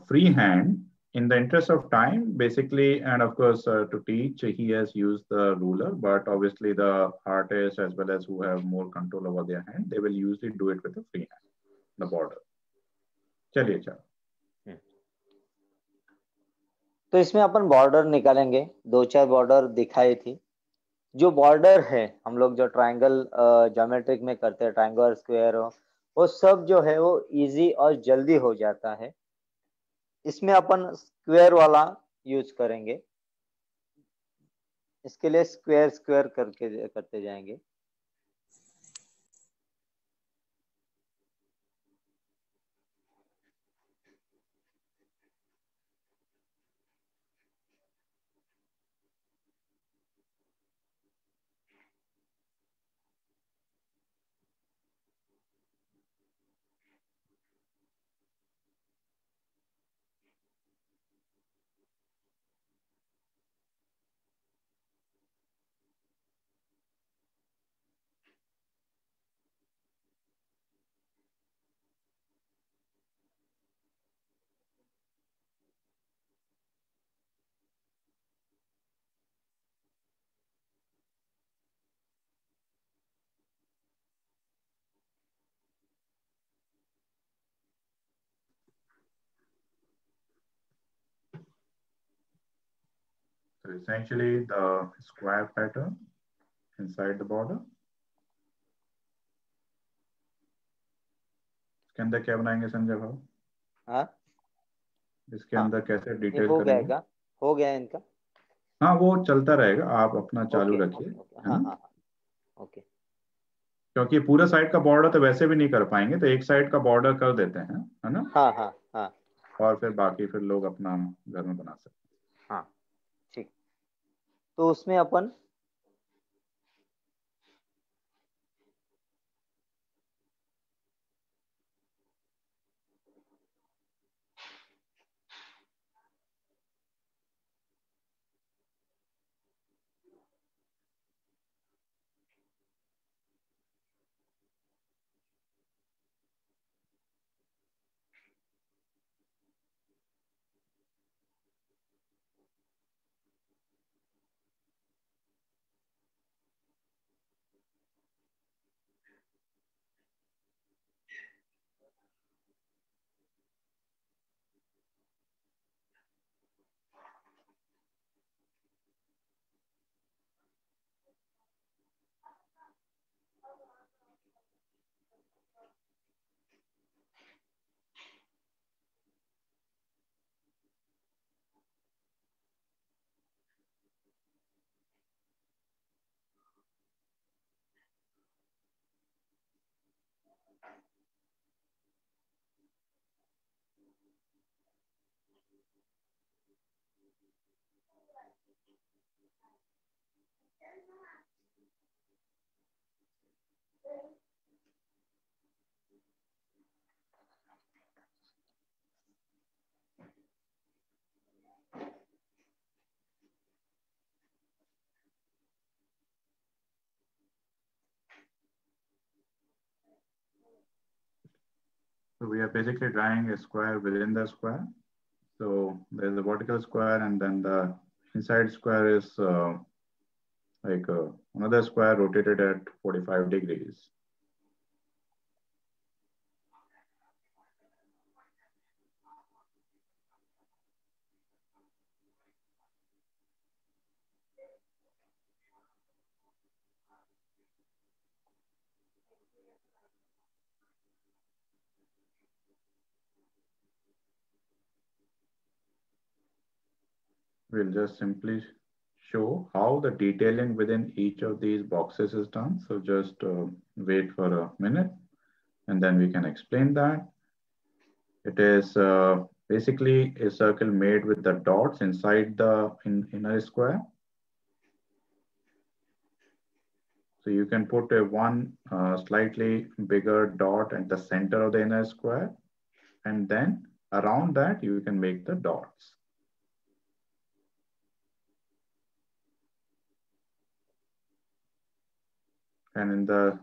free hand. In the interest of time, basically, and of course, to teach, he has used the ruler, but obviously the artists as well as who have more control over their hand, they will usually do it with a free hand, the border. चलिए चलो। तो इसमें अपन border निकालेंगे, 2-4 border दिखाई थी। जो border है हम लोग जो ट्रायंगल ज्योमेट्रिक में करते हैं, ट्रायंगल स्क्वायर वो सब जो है वो इजी और जल्दी हो जाता है। इसमें अपन स्क्वायर वाला यूज करेंगे, इसके लिए स्क्वायर स्क्वायर करके करते जाएंगे। essentially the square pattern inside the border. इसके अंदर क्या बनाएंगे संजय भाव? हाँ, इसके अंदर कैसे ये डिटेल हो गया करेंगे? क्या? हो गया इनका? हाँ वो चलता रहेगा, आप अपना चालू ओके रखिए, ओके ओके, है हाँ ना? हाँ हाँ, ओके। क्योंकि पूरा साइड का बॉर्डर तो वैसे भी नहीं कर पाएंगे, तो एक साइड का बॉर्डर कर देते हैं, है ना? हाँ हाँ हाँ और फिर बाकी फिर लोग अपना घर में बना सकते हैं। हाँ, ठीक। तो उसमें अपन So we are basically drawing a square within the square. So there's a vertical square, and then the inside square is like another square rotated at 45 degrees. We'll just simply show how the detailing within each of these boxes is done. So just wait for a minute, and then we can explain that. It is basically a circle made with the dots inside the inner square. So you can put a one slightly bigger dot at the center of the inner square, and then around that you can make the dots. And in the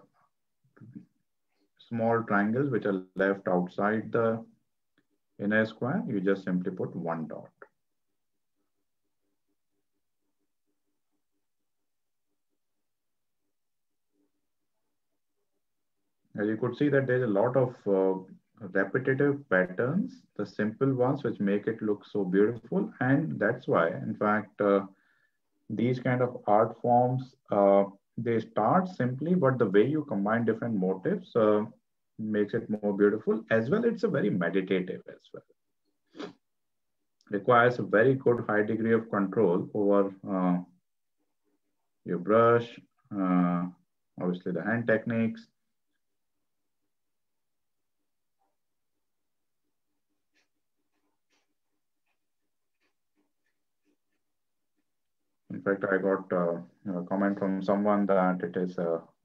small triangles which are left outside the inner square, you just simply put one dot. As you could see that there's a lot of repetitive patterns, the simple ones which make it look so beautiful. And that's why, in fact, these kind of art forms, they start simply, but the way you combine different motifs makes it more beautiful. As well, it's a very meditative as well. Requires a very good high degree of control over your brush, obviously the hand techniques. In fact, I got a comment from someone that it is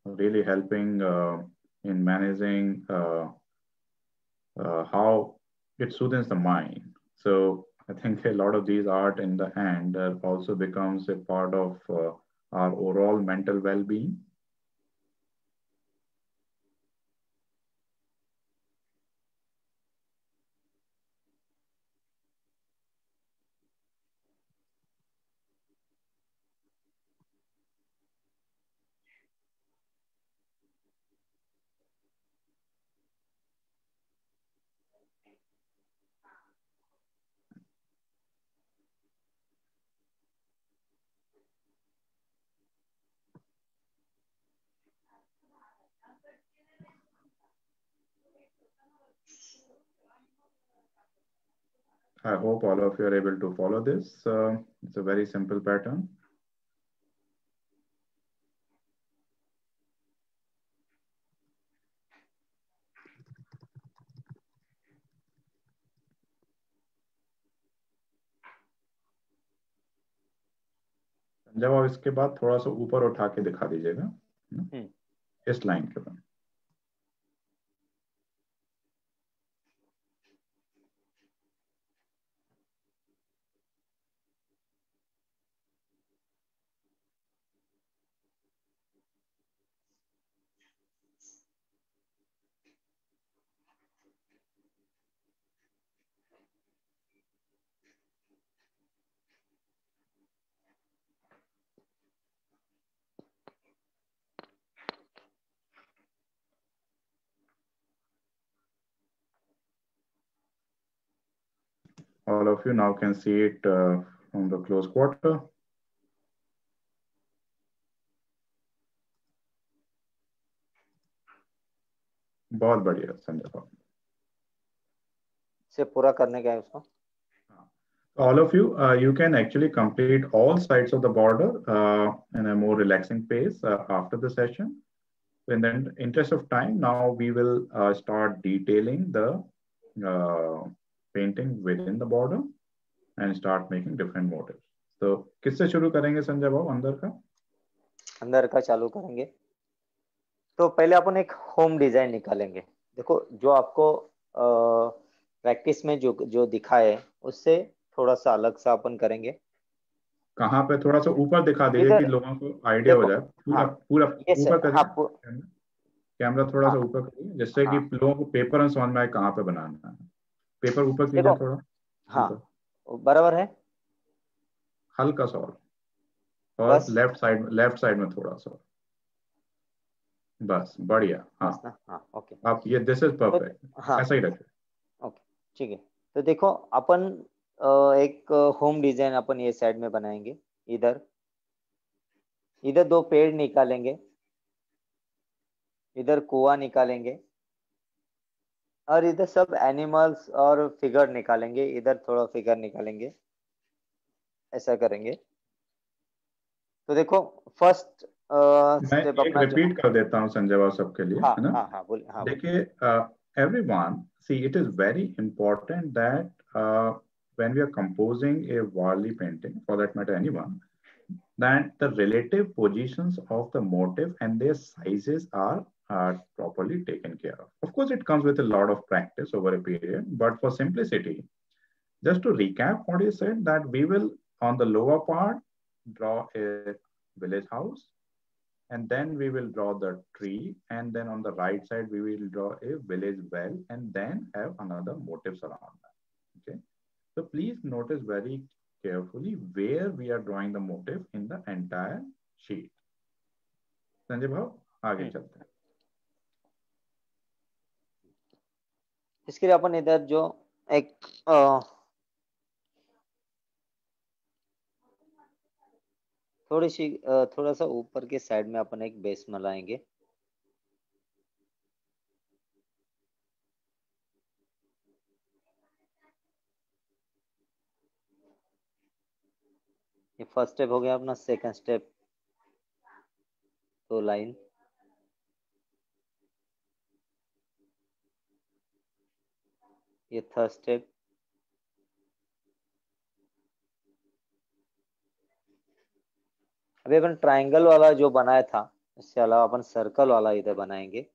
really helping in managing how it soothes the mind. So I think a lot of these art in the hand also becomes a part of our overall mental well-being. I hope all of you are able to follow this. It's a very simple pattern. जब आप इसके बाद थोड़ा सा ऊपर उठा के दिखा दीजिएगा इस लाइन के बाद. All of you now can see it from the close quarter. बहुत बढ़िया संजय बाबू. से पूरा करने का है उसको. All of you, you can actually complete all sides of the border in a more relaxing pace after the session. In the interest of time, now we will start detailing the painting within the border and start making different motifs. So, किससे शुरू करेंगे संजय बाबू? अंदर का चालू करेंगे. तो पहले अपन एक होम डिजाइन निकालेंगे. देखो जो आपको प्रैक्टिस में जो दिखा है उससे थोड़ा सा अलग सा अपन करेंगे. कहाँ पे? थोड़ा सा ऊपर दिखा दीजिए कि लोगों को आइडिया हो जाए. पूरा ऊपर करिए. कैमरा थोड़ा सा ऊपर करिए जिससे कि लोगों को पेपर में समझ में आए कहाँ पे बनाना है. पेपर ऊपर कीजिए थोड़ा. हाँ बराबर है. हल्का सा और लेफ्ट साइड में थोड़ा सा. बस बढ़िया. हाँ ओके. आप ये दिस इज परफेक्ट. ऐसा ही रखें. ओके ठीक है. तो देखो अपन एक होम डिजाइन अपन ये साइड में बनाएंगे. इधर दो पेड़ निकालेंगे, इधर कुआं निकालेंगे और इधर सब एनिमल्स और फिगर निकालेंगे. इधर थोड़ा फिगर निकालेंगे. ऐसा करेंगे. तो देखो फर्स्ट स्टेप अपना रिपीट कर देता हूँ संजय बाबू सबके लिए. है ना. हाँ बोलिए. देखिए everyone, see, it is very important that when we are composing a Warli painting, for that matter anyone, that the relative positions of the motif and their sizes are properly taken care of. Of course, it comes with a lot of practice over a period, but for simplicity, just to recap what you said, that we will, on the lower part, draw a village house, and then we will draw the tree, and then on the right side, we will draw a village well, and then have another motifs around that. Okay. So please notice very carefully where we are drawing the motif in the entire sheet. Sanjay भाव आगे चलते हैं. इसके लिए अपन इधर जो एक थोड़ा सा ऊपर के साइड में अपन एक बेस बनाएंगे. ये फर्स्ट स्टेप हो गया अपना. सेकंड स्टेप तो लाइन. ये थर्ड स्टेप. अभी अपन ट्रायंगल वाला जो बनाया था इसके अलावा अपन सर्कल वाला इधर बनाएंगे.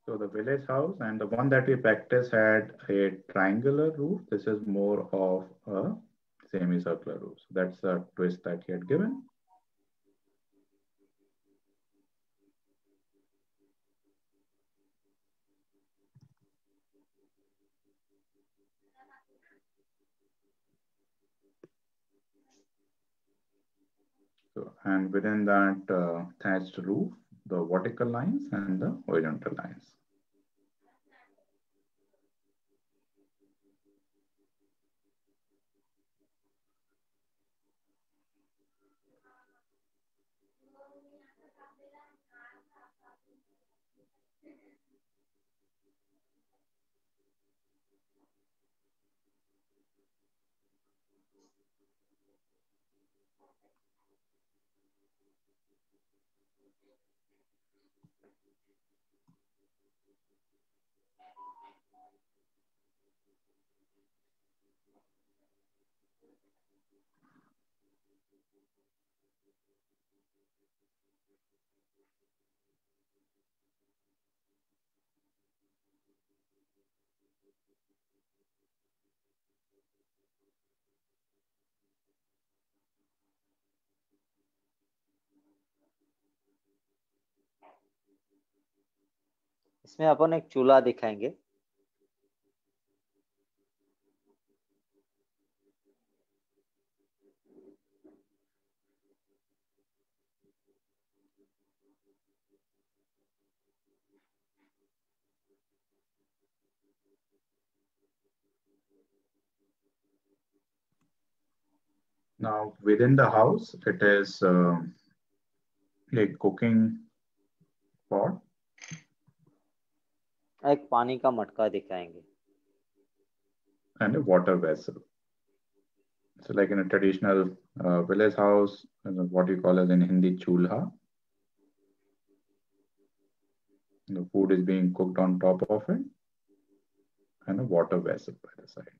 So the village house and the one that we practice had a triangular roof. This is more of a semicircular roof. So that's a twist that he had given. So, and within that thatched roof, the vertical lines and the horizontal lines. इसमें अपन एक चूल्हा दिखाएंगे। Now within the house, it is a cooking pot. एक पानी का मटका दिखाएंगे। And a water vessel. So like in a traditional village house, what you call as in Hindi chulha. The food is being cooked on top of it and a water vessel by the side.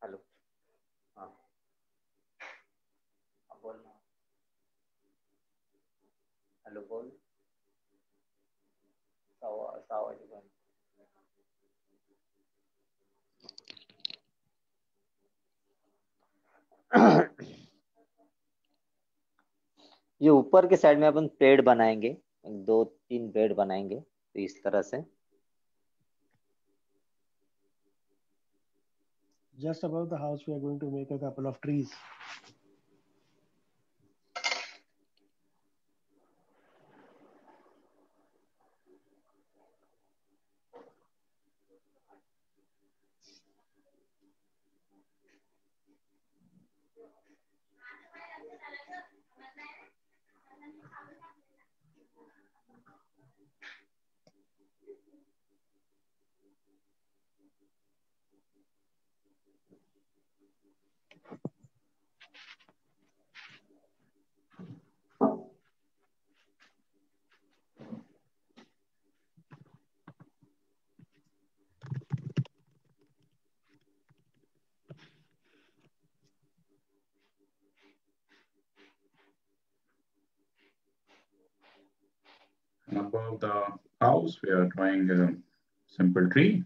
Hello, हाँ, बोल ना। Hello बोल। सावा जी बोल। ये ऊपर के side में अपन पेड़ बनाएंगे, 2-3 पेड़ बनाएंगे तो इस तरह से। Just above the house, we are going to make a couple of trees. And above the house, we are drawing a simple tree.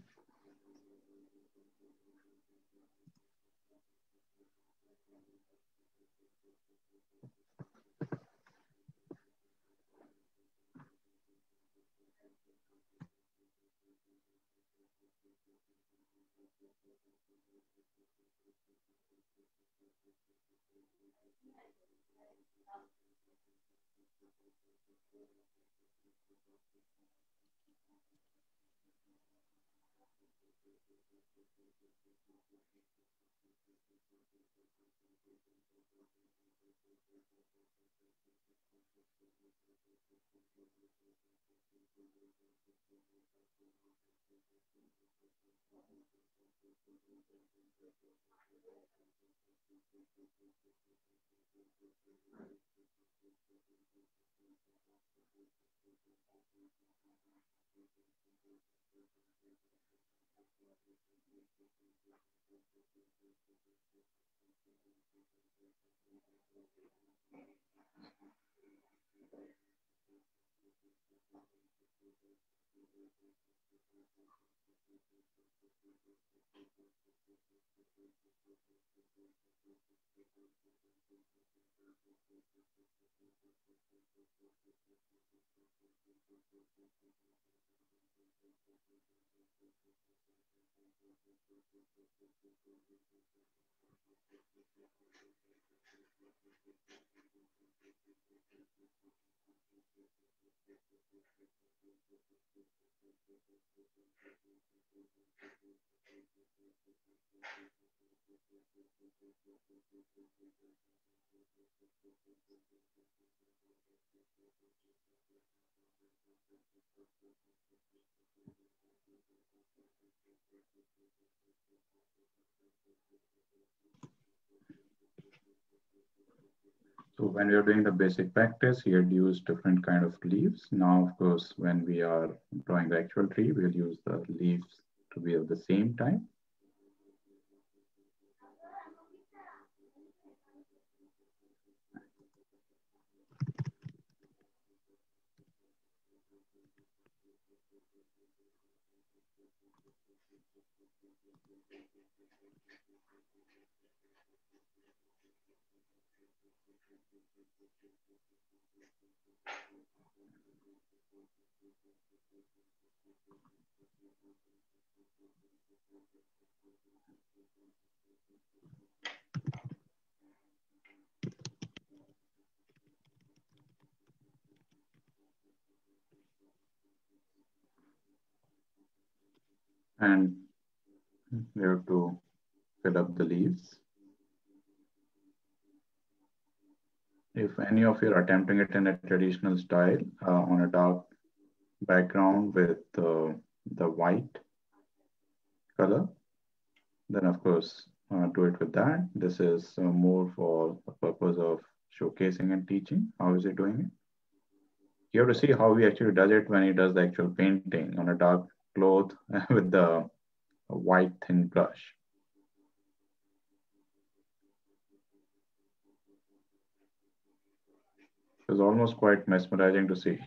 So when we are doing the basic practice, he had used different kind of leaves. Now, of course, when we are drawing the actual tree, we'll use the leaves to be of the same type. And we have to fill up the leaves. If any of you are attempting it in a traditional style on a dark background with the white color, then of course do it with that. This is more for the purpose of showcasing and teaching. How is he doing it? You have to see how he actually does it when he does the actual painting on a dark cloth with the white thin brush. It was almost quite mesmerizing to see.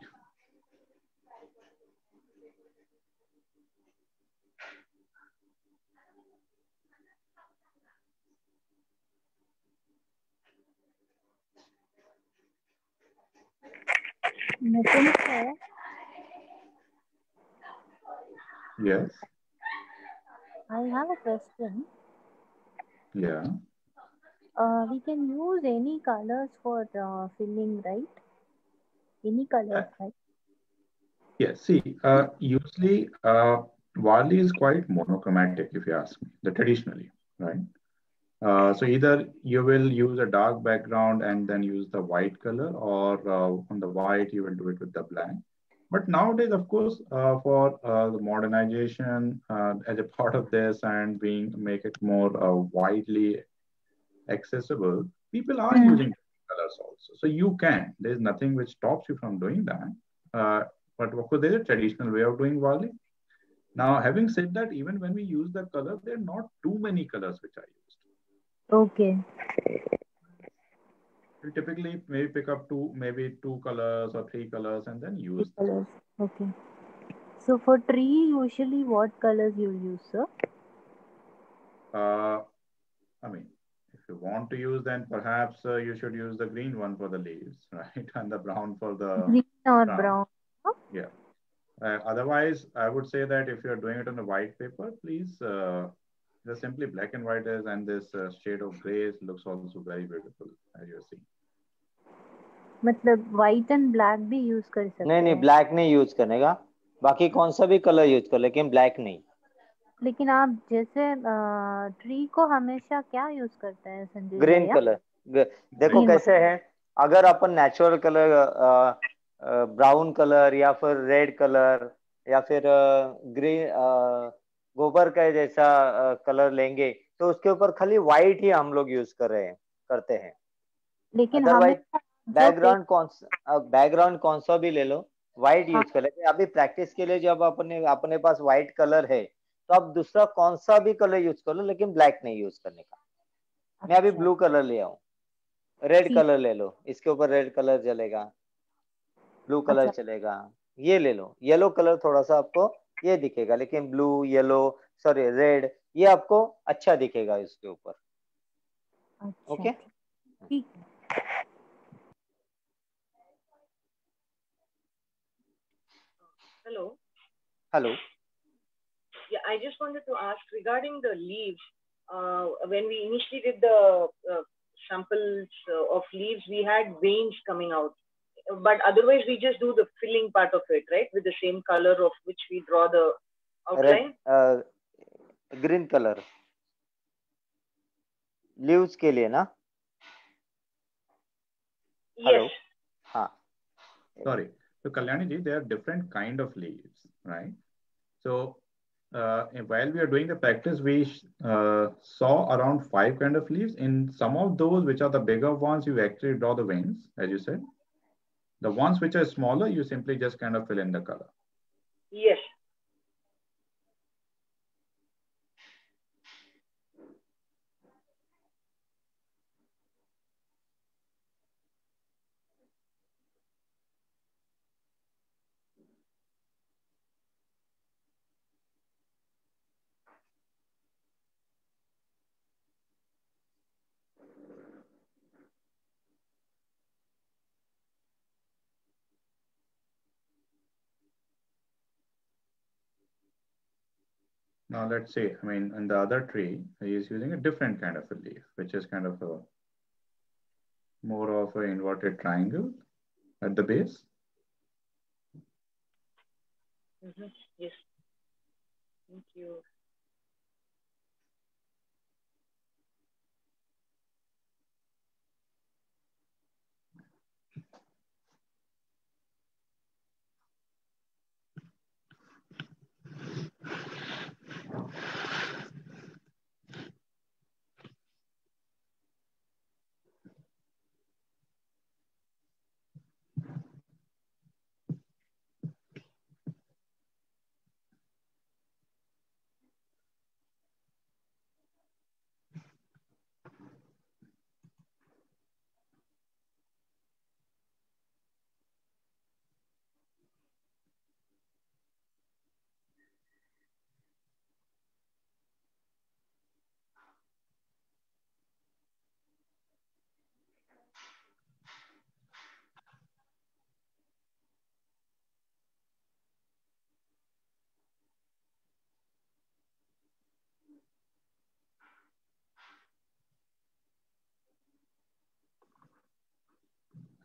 Yes. I have a question. Yeah. We can use any colors for filling, right? Any colors, right? Yeah, see, usually Wali is quite monochromatic, if you ask me, the traditionally, right? So either you will use a dark background and then use the white color, or on the white, you will do it with the black. But nowadays, of course, for the modernization as a part of this and make it more widely accessible, people are using colors also. So you can, there's nothing which stops you from doing that. But of course, there's a traditional way of doing Wali. Now, having said that, even when we use the color, there are not too many colors which are used. Okay. We typically maybe pick up maybe two colors or three colors and then use colors. Okay. So for tree, usually what colors you use, sir? I mean, if you want to use, then perhaps you should use the green one for the leaves, right? And the brown for the green or brown. Yeah. Otherwise, I would say that if you're doing it on a white paper, please just simply black and white is, and this shade of gray looks also very beautiful as you're seeing. मतलब white and black भी use कर सकते हैं? नहीं black नहीं use करेगा, बाकी कौन सा भी कलर यूज कर, लेकिन black नहीं. लेकिन आप जैसे ट्री को हमेशा क्या यूज करते हैं संजय? Green colour. देखो कैसे है, अगर अपन नेचुरल कलर ब्राउन कलर या फिर रेड कलर या फिर ग्रीन गोबर का जैसा कलर लेंगे तो उसके ऊपर खाली व्हाइट ही हम लोग यूज करते हैं। लेकिन हमें अदरवाइज बैकग्राउंड कौन सा भी ले लो, व्हाइट यूज कर लेते हैं। अभी प्रैक्टिस के लिए जब अपने अपने पास व्हाइट कलर है तो आप दूसरा कौन सा भी कलर यूज कर लो, लेकिन ब्लैक नहीं यूज करने का। मैं अभी ब्लू कलर ले आऊं, रेड कलर ले लो, इसके ऊपर रेड कलर चलेगा, ब्लू कलर चलेगा। ये ले लो, येलो कलर थोड़ा सा आपको ये दिखेगा, लेकिन ब्लू येलो सॉरी रेड ये आपको अच्छा दिखेगा इसके ऊपर। ओके, ठीक। Hello. Hello. Yeah, I just wanted to ask regarding the leaves. When we initially did the samples of leaves, we had veins coming out. But otherwise, we just do the filling part of it, right? With the same color of which we draw the outline. Green colour leaves के लिए ना? Yes. हाँ. Sorry. So Kalyani ji, there are different kind of leaves, right? So while we are doing the practice, we saw around 5 kind of leaves. In some of those, which are the bigger ones, you actually draw the veins, as you said. The ones which are smaller, you simply just kind of fill in the color. Yes. Now let's see, I mean, in the other tree, he is using a different kind of a leaf, which is kind of a more of an inverted triangle at the base. Yes. Thank you.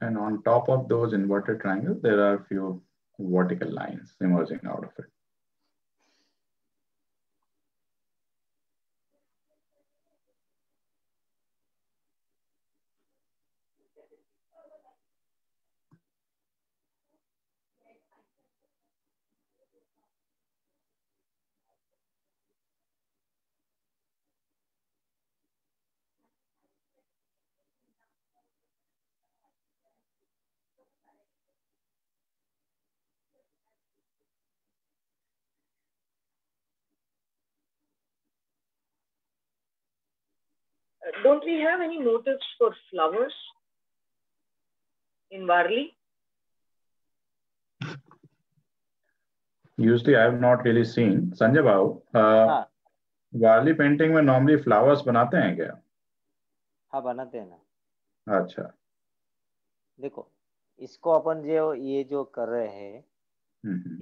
And on top of those inverted triangles, there are a few vertical lines emerging out of it. Don't we have any motifs for flowers in Varli? Usually, I have not really seen. Sanjay Babu, Warli painting में normally flowers बनाते हैं क्या? हाँ बनाते हैं ना. अच्छा. देखो इसको अपन जो ये जो कर रहे हैं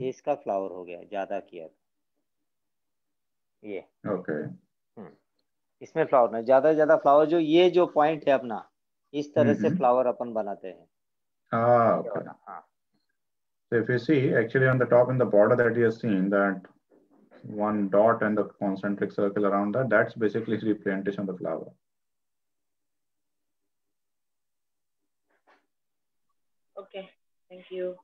ये इसका फ्लावर हो गया, ज्यादा किया ये. ओके. इसमें फ्लावर नहीं, ज्यादा फ्लावर जो ये जो पॉइंट है अपना इस तरह से फ्लावर अपन बनाते हैं. Okay. So if you see, actually on the top in the border that you have seen, that one dot and the concentric circle around that, that's basically representation of the flower. Okay, thank you.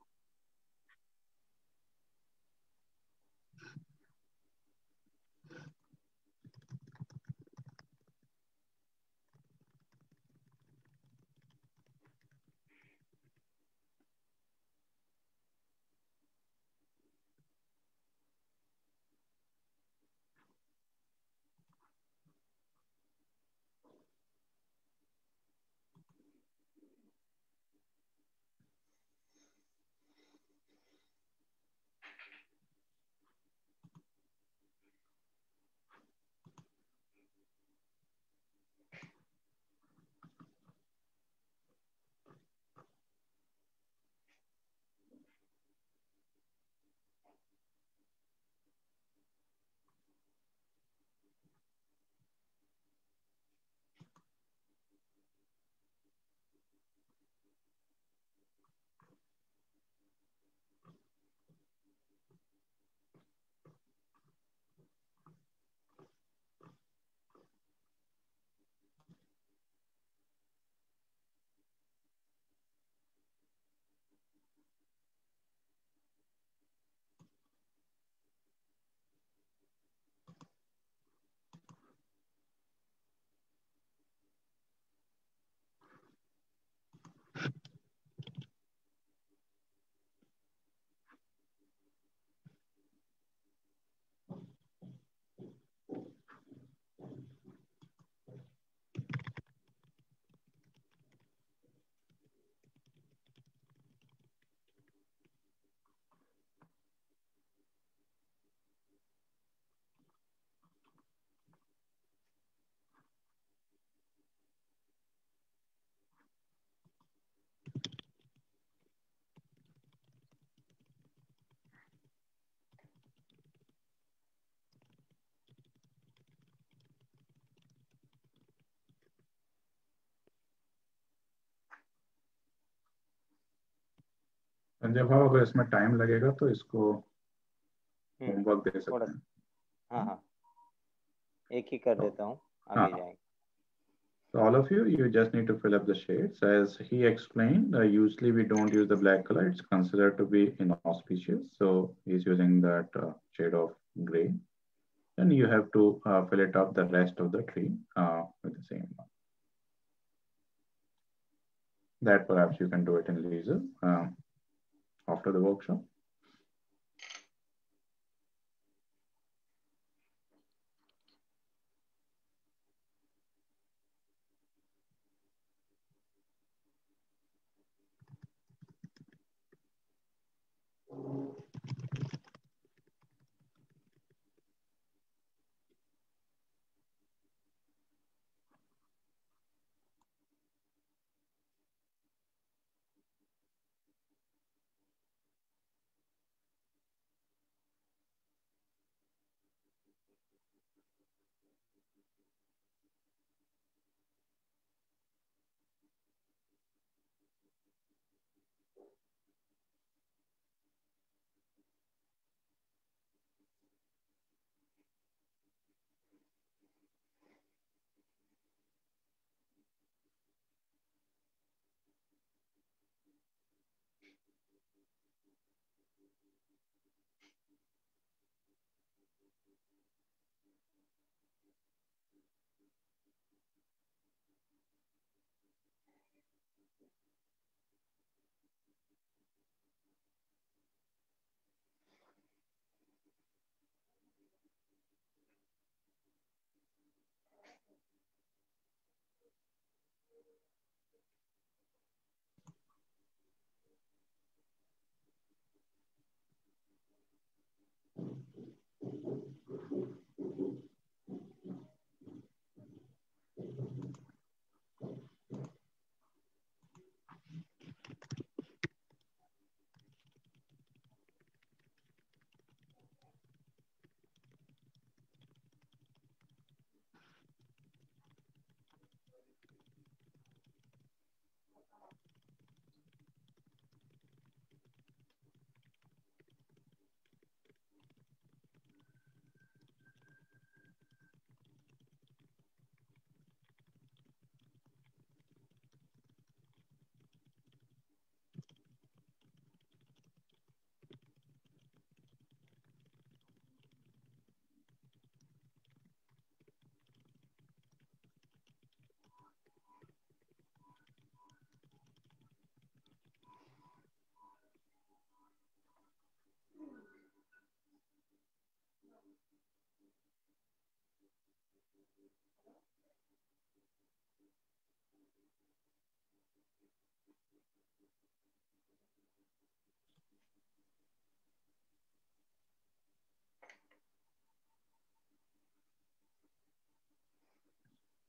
Sanjay भाव, अगर इसमें time लगेगा तो इसको homework दे थोड़ा सकते हैं। हाँ हाँ, एक ही कर देता हूँ, आगे हाँ, जाएंगे। so all of you just need to fill up the shades. As he explained, usually we don't use the black color. It's considered to be inauspicious. So he's using that shade of gray. And you have to fill it up the rest of the tree with the same one. That perhaps you can do it in leisure after the workshop.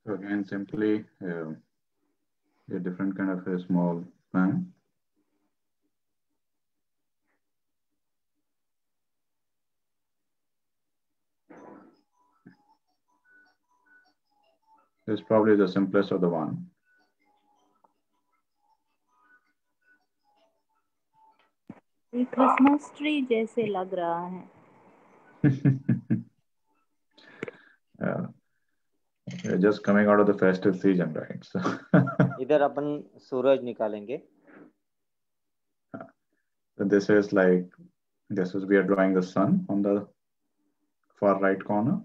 So again, simply a different kind of a small pan. This is probably the simplest of the one. ये Christmas tree जैसे लग रहा है। Just coming out of the festive season, right? So इधर अपन सूरज निकालेंगे। this is like, we are drawing the sun on the far right corner.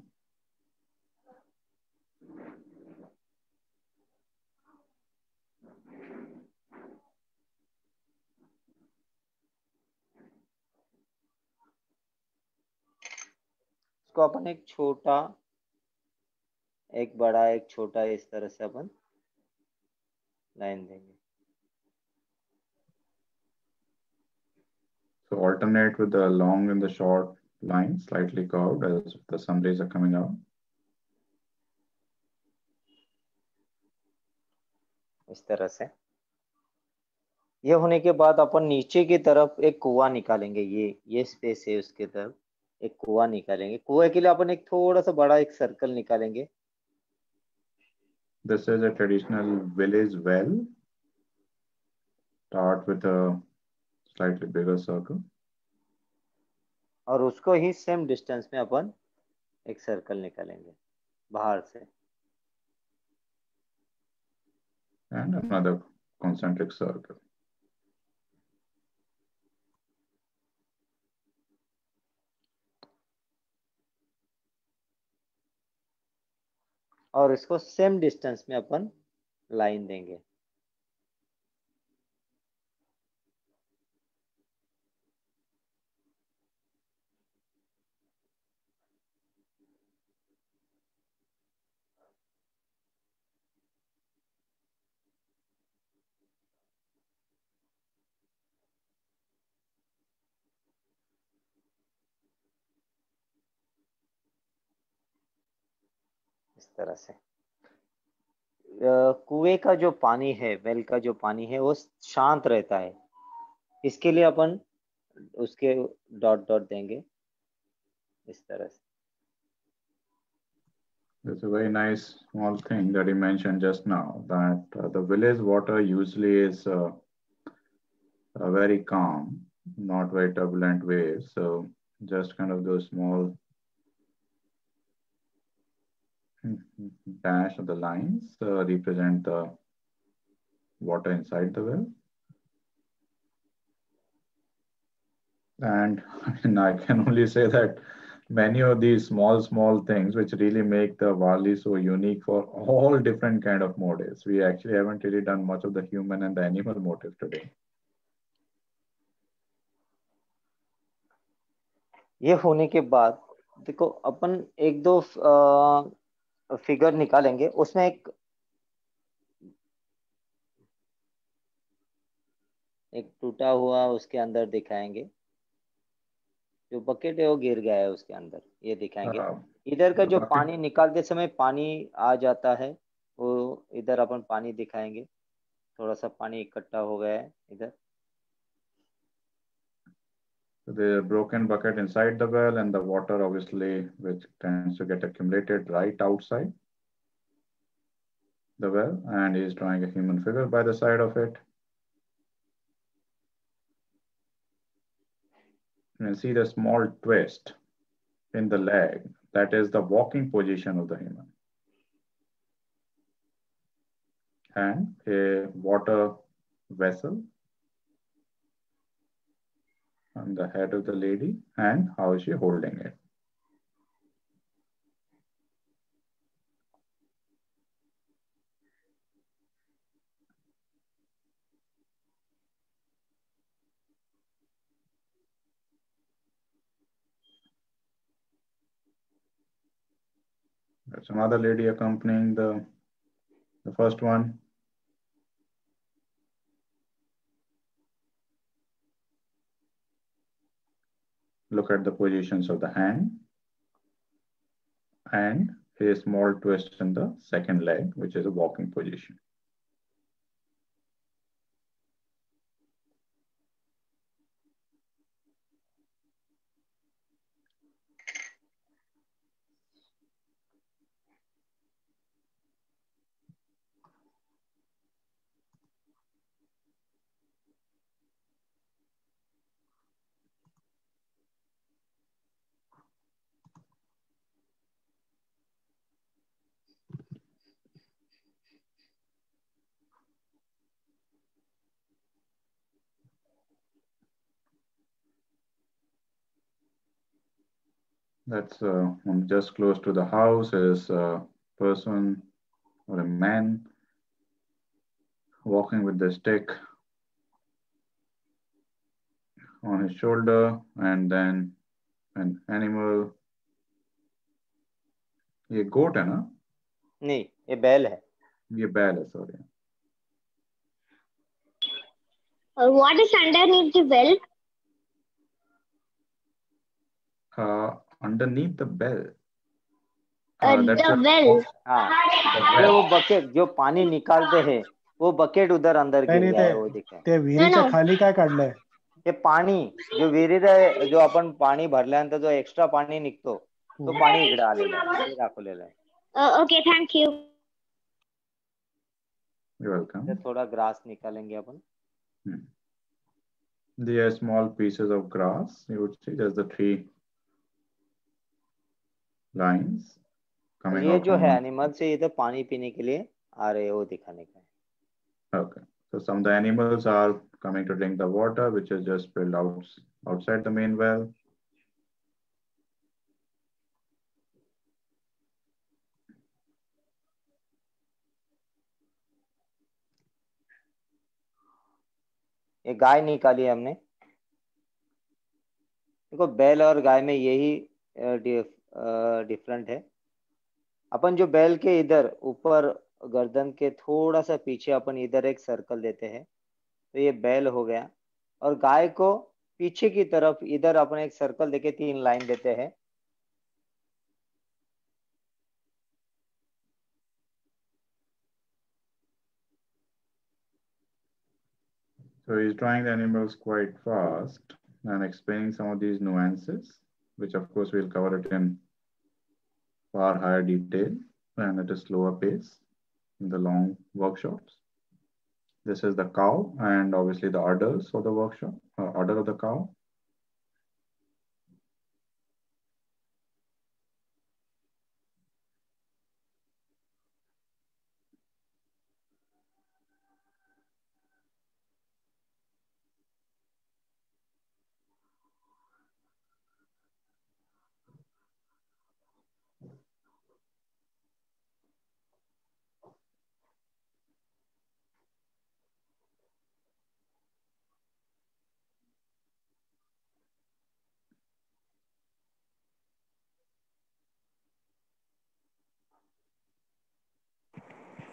इसको अपन एक छोटा, एक बड़ा, एक छोटा, इस तरह से अपन लाइन देंगे। So alternate with the long and the short line, slightly curved as the sun rays are coming out. इस तरह से ये होने के बाद अपन नीचे की तरफ एक कुआं निकालेंगे। ये स्पेस है, उसके तरफ एक कुआं निकालेंगे। कुएं के लिए अपन एक थोड़ा सा बड़ा एक सर्कल निकालेंगे। This is a traditional village well. Start with a slightly bigger circle. और उसको ही सेम डिस्टेंस में अपन एक सर्कल निकालेंगे बाहर से. And another concentric circle. और इसको सेम डिस्टेंस में अपन लाइन देंगे. इस तरह से. कुएं का जो पानी है, वेल का जो पानी है, वो शांत रहता है. इसके लिए अपन उसके डॉट डॉट देंगे इस तरह से. It's a very nice small thing that he mentioned just now, that the village water usually is very calm, not very turbulent waves. So just kind of those small dash of the lines represent the water inside the well. And I can only say that many of these small things which really make the Varli so unique for all different kind of motives. We actually haven't really done much of the human and the animal motive today. ये होने के बाद देखो अपन एक दो figure निकालेंगे. उसमें एक टूटा हुआ उसके अंदर दिखाएंगे. जो बकेट है वो गिर गया है उसके अंदर, ये दिखाएंगे. इधर का जो पानी निकालते समय पानी आ जाता है, वो इधर अपन पानी दिखाएंगे. थोड़ा सा पानी इकट्ठा हो गया है इधर. The broken bucket inside the well and the water obviously which tends to get accumulated right outside the well, and he is drawing a human figure by the side of it. You can see the small twist in the leg. That is the walking position of the human. And a water vessel on the head of the lady, and how is she holding it? That's another lady accompanying the first one. Look at the positions of the hand and a small twist in the second leg, which is a walking position. That's just close to the house is a person or a man walking with the stick on his shoulder, and then an animal. ये goat है ना? नहीं, ये बैल है. ये बैल है, sorry. What is underneath the well? Underneath the bell. The well. हाँ, वो बकेट जो पानी निकालते हैं, वो बकेट उधर अंदर गिर गया है, वो दिखा. ते विहिरीच्या खाली काय काढलंय? हे पाणी जो विहिरीत आहे, जो आपण पाणी भरल्यानंतर जो एक्स्ट्रा पाणी निघतो, तो पाणी इकडे आलेला आहे, ते दाखवलेलं आहे. Okay, thank you. You're welcome. थोड़ा ग्रास निकालेंगे अपन. They are small pieces of grass. You would see there's the 3 lines coming ये out जो from है one. एनिमल से इधर पानी पीने के लिए आ रहे हैं, वो दिखाने का है. Okay. So some of the animals are coming to drink the water, which is just spilled outside the main well. ये गाय निकाली हमने. देखो बैल और गाय में यही डिफरेंट है. अपन जो बैल के इधर ऊपर गर्दन के थोड़ा सा पीछे अपन इधर एक सर्कल देते हैं, तो ये बैल हो गया. और गाय को पीछे की तरफ इधर अपन एक सर्कल देके 3 लाइन देते हैं. So he's drawing the animals quite fast and explaining some of these nuances, which of course we'll cover it in far higher detail and at a slower pace in the long workshops. This is the cow and obviously the udders of the workshop, udder of the cow.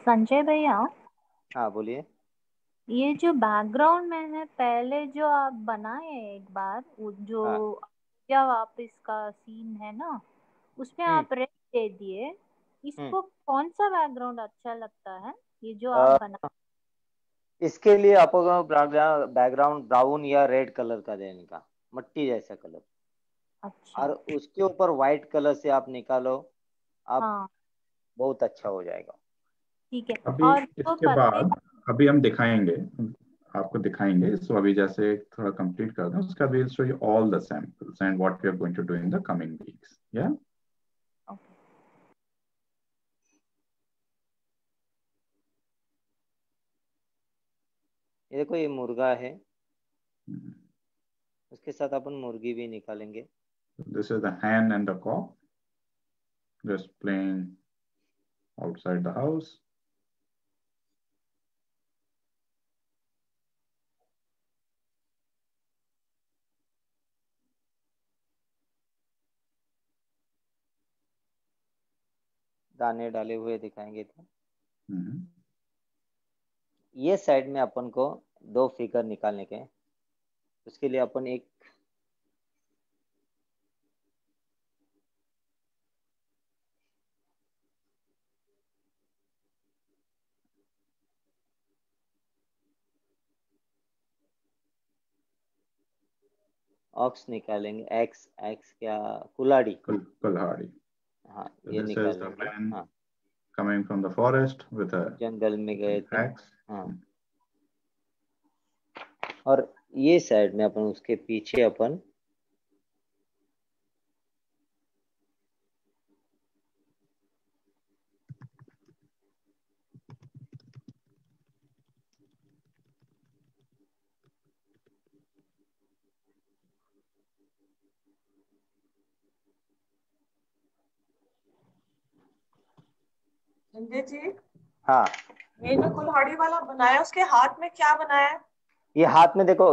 Sanjay भैया, हाँ बोलिए. ये जो background में है, पहले जो आप बनाए एक बार, वो जो क्या वापस का सीन है ना, उसमें आप रेड दे दिए. इसको कौन सा बैकग्राउंड अच्छा लगता है, ये जो आप बना? इसके लिए आपको बैकग्राउंड ब्राउन या रेड कलर का देने का, मट्टी जैसा कलर. अच्छा. और उसके ऊपर व्हाइट कलर से आप निकालो, आप हाँ, बहुत अच्छा हो जाएगा. ठीक है. अभी और इसके बाद अभी हम दिखाएंगे, आपको दिखाएंगे. सो अभी जैसे थोड़ा कंप्लीट कर दें, उसका we'll show you all the samples and what we are going to do in the coming weeks. Yeah. Okay. ये देखो, ये मुर्गा है. उसके साथ अपन मुर्गी भी निकालेंगे. This is the hen and the cock just playing outside the house. दाने डाले हुए दिखाएंगे. तो ये साइड में अपन को 2 फिगर निकालने के. उसके लिए अपन एक ऑक्स निकालेंगे. एक्स क्या, कुल्हाड़ी. कुल्हाड़ी. हाँ, ये निकालेंगे. हाँ, coming from the forest with a जंगल में गए थे. axe. हाँ. और ये साइड में अपन उसके पीछे अपन संजय जी, हाँ, ये जो कुल्हाड़ी वाला बनाया, उसके हाथ में क्या बनाया है? ये हाथ में देखो,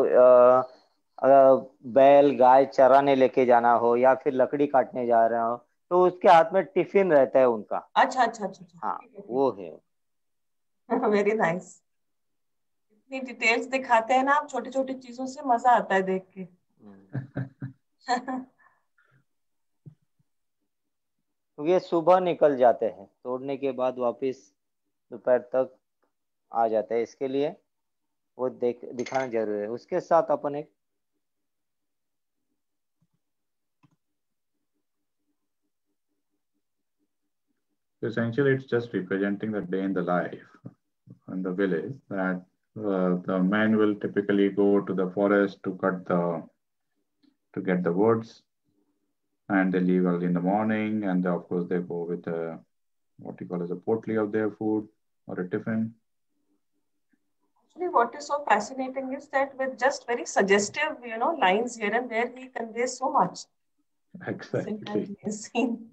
बैल गाय चराने लेके जाना हो या फिर लकड़ी काटने जा रहे हो, तो उसके हाथ में टिफिन रहता है उनका. अच्छा अच्छा अच्छा. हाँ, वो है. Very nice. इतनी डिटेल्स दिखाते हैं ना आप, छोटी छोटी चीजों से मजा आता है देख के. तो ये सुबह निकल जाते हैं, तोड़ने के बाद वापस दोपहर तक आ जाते हैं. इसके लिए वो दिखाना जरूरी है. उसके साथ अपन एक Essentially, it's just representing the day in the life in the village, that The men will typically go to the forest to get the woods, and they leave early in the morning, and of course they go with what you call as a potli of their food or a tiffin. Actually, what is so fascinating is that with just very suggestive, lines here and there, he conveys so much. Exactly. Scene.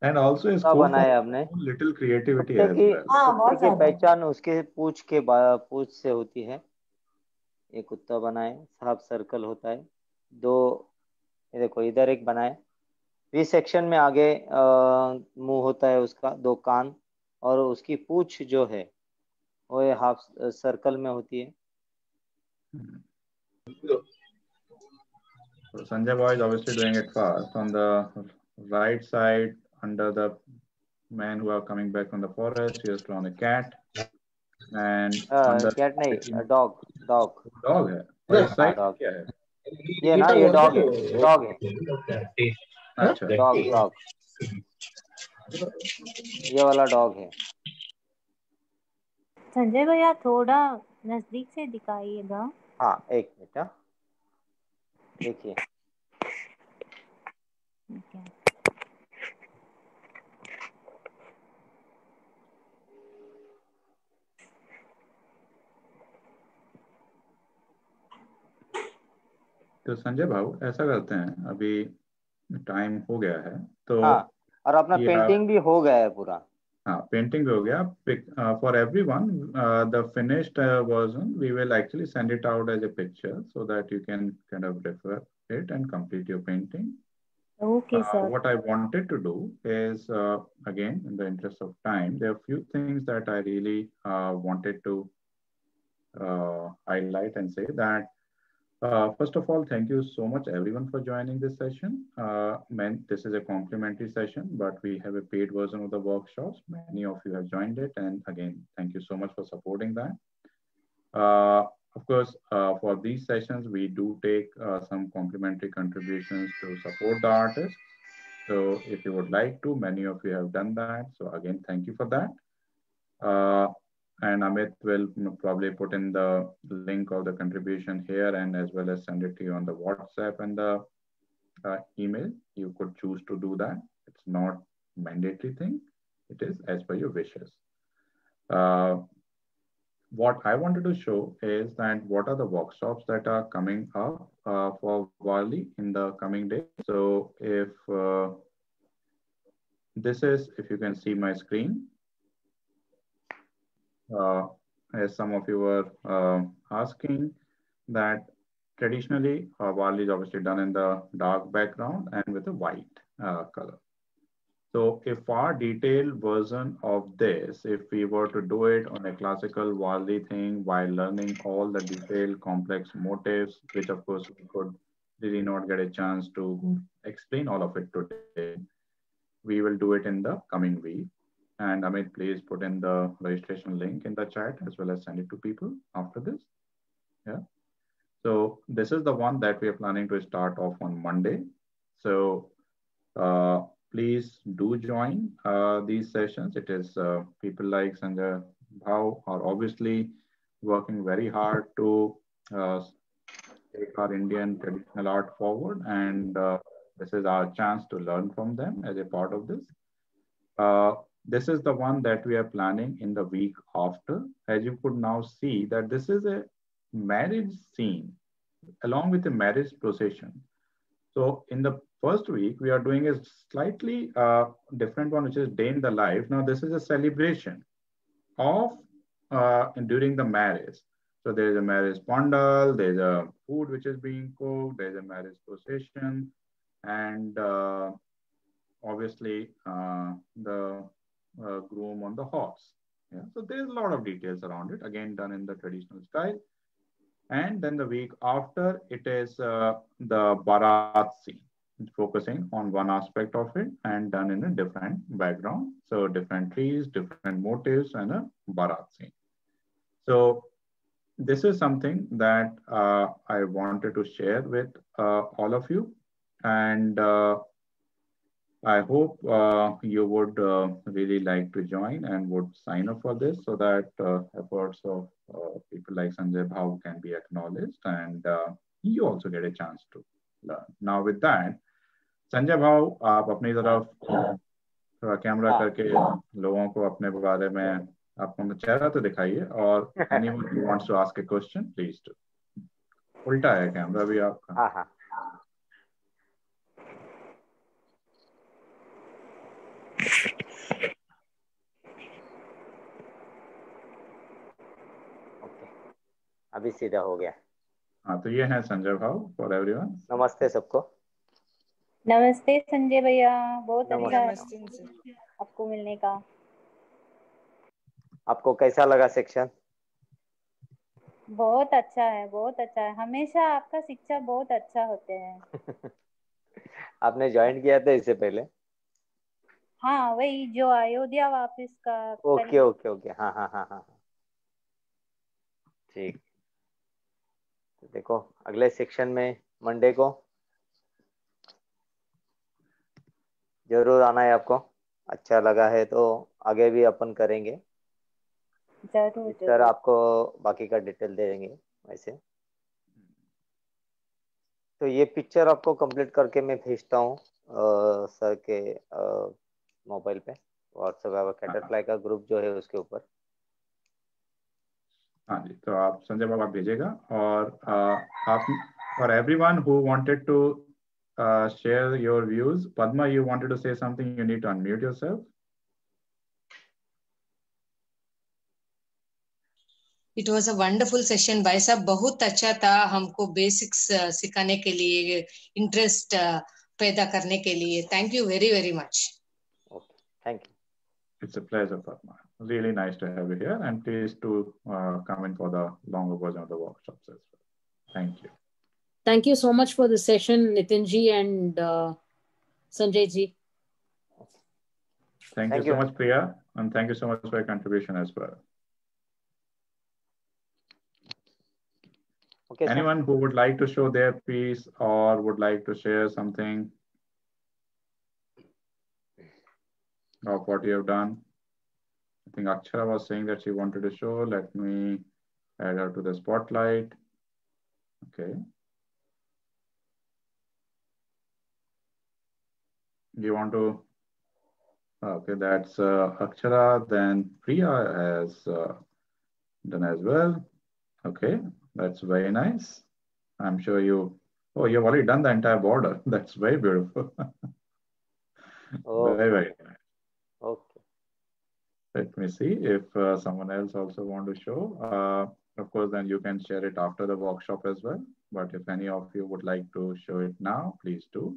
And also a scope for little creativity as well. कुत्ते की पहचान उसके पूंछ से होती है। एक कुत्ता बनाए, हाफ सर्कल होता है, दो ये देखो इधर एक बनाए, वी सेक्शन में आगे मुंह होता है उसका, दो कान, और उसकी पूंछ जो है वो हाफ सर्कल में होती है। So Sanjay Boy is obviously doing it fast. On the right side, under the men who are coming back from the forest, he has drawn a cat. And cat नहीं, dog है। और इस side क्या है? ये ना, ये dog है। अच्छा, dog ये वाला dog है। संजय भैया थोड़ा नजदीक से दिखाइएगा। हाँ, एक मिनट, देखिए। तो संजय भाऊ ऐसा करते हैं, अभी टाइम हो गया है तो हाँ, और अपना पेंटिंग भी हो गया है पूरा। हाँ, पेंटिंग भी हो गया। For everyone the finished version we will actually send it out as a picture so that you can kind of refer it and complete your painting. Okay, sir. What I wanted to do is, again, in the interest of time, there are a few things that I really wanted to highlight and say that. First of all, thank you so much everyone for joining this session. This is a complimentary session, but we have a paid version of the workshops. Many of you have joined it. And again, thank you so much for supporting that. Of course, for these sessions, we do take some complimentary contributions to support the artist. So if you would like to, many of you have done that. So again, thank you for that. And Amit will probably put in the link of the contribution here, and as well as send it to you on the WhatsApp and the email. You could choose to do that. It's not a mandatory thing. It is as per your wishes. What I wanted to show is that what are the workshops that are coming up for Varli in the coming days. So if if you can see my screen, as some of you were asking, that traditionally Varli is obviously done in the dark background and with a white color. So a far detailed version of this, if we were to do it on a classical Varli thing while learning all the detailed complex motifs, which of course we could really not get a chance to explain all of it today, we will do it in the coming week. And Amit, please put in the registration link in the chat as well as send it to people after this. Yeah. So this is the one that we are planning to start off on Monday. So please do join these sessions. It is people like Sanjay Bhau are obviously working very hard to take our Indian traditional art forward. And this is our chance to learn from them as a part of this. This is the one that we are planning in the week after. As you could now see that this is a marriage scene along with a marriage procession. So in the first week, we are doing a slightly different one, which is day in the life. Now this is a celebration of during the marriage. So there's a marriage pandal, there's a food which is being cooked, there's a marriage procession, and obviously the groom on the horse. Yeah? So there's a lot of details around it, again done in the traditional style. And then the week after, it is the Bharat scene, focusing on one aspect of it and done in a different background. So different trees, different motifs, and a Bharat scene. So this is something that I wanted to share with all of you. And I hope you would really like to join and would sign up for this so that efforts of people like Sanjay Bhau can be acknowledged and you also get a chance to learn. Now with that, Sanjay Bhau, आप अपनी तरफ थोड़ा camera करके लोगों को अपने बारे में अपना चेहरा तो दिखाइए और anyone who wants to ask a question, please do. उल्टा है कैमरा भी आपका. हाँ हाँ. ओके, अभी सीधा हो गया. हाँ, तो ये है संजय भाव फॉर एवरीवन. नमस्ते सबको. नमस्ते संजय भैया, बहुत अच्छा है नमस्ते आपको मिलने का. आपको कैसा लगा सेक्शन? बहुत अच्छा है, बहुत अच्छा है. हमेशा आपका शिक्षा बहुत अच्छा होते हैं. आपने ज्वाइन किया था इससे पहले? हाँ, वही जो अयोध्या वापस का. Okay okay okay. हाँ हाँ हाँ हाँ. ठीक. तो देखो अगले सेक्शन में मंडे को जरूर आना है आपको. अच्छा लगा है तो आगे भी अपन करेंगे. जरूर सर आपको बाकी का डिटेल दे देंगे वैसे. तो ये पिक्चर आपको कंप्लीट करके मैं भेजता हूँ सर के मोबाइल पे, व्हाट्सएप कैटरफ्लाई का ग्रुप जो है उसके ऊपर. हाँ जी, तो आप संजय बाबा भेजेगा और आप for everyone who wanted to share your views, Padma, you wanted to say something, you need to unmute yourself. It was a wonderful session. भाई साहब बहुत अच्छा था. हमको बेसिक्स सिखाने के लिए, इंटरेस्ट पैदा करने के लिए. Thank you very very much. Okay, thank you. It's a pleasure, Padma. Really nice to have you here, and please to come in for the longer version of the workshops as well. Thank you. Thank you so much for the session, Nitin ji and Sanjay ji. Thank you so much, Priya, and thank you so much for your contribution as well. Okay, anyone who would like to show their piece or would like to share something of what you have done? I think Akshara was saying that she wanted to show. Let me add her to the spotlight. Okay. You want to? Okay, that's Akshara. Then Priya has done as well. Okay, that's very nice. I'm sure you. Oh, you've already done the entire border. That's very beautiful. Oh, very, very nice. Okay. Let me see if someone else also want to show. Of course, then you can share it after the workshop as well. But if any of you would like to show it now, please do.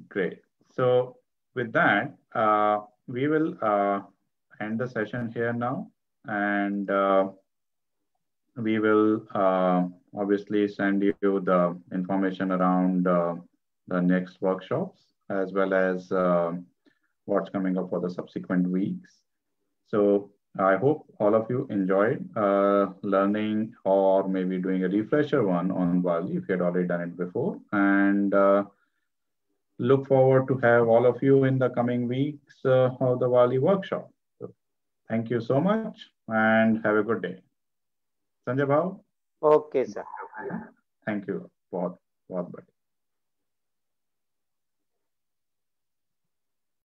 Great. So with that, we will end the session here now. And we will obviously send you the information around the next workshops, as well as what's coming up for the subsequent weeks. So I hope all of you enjoyed learning or maybe doing a refresher one on Wali if you had already done it before. And look forward to have all of you in the coming weeks of the Wali workshop. So thank you so much and have a good day. Sanjay Bhau? Okay, sir. Thank you. बहुत बहुत बढ़िया.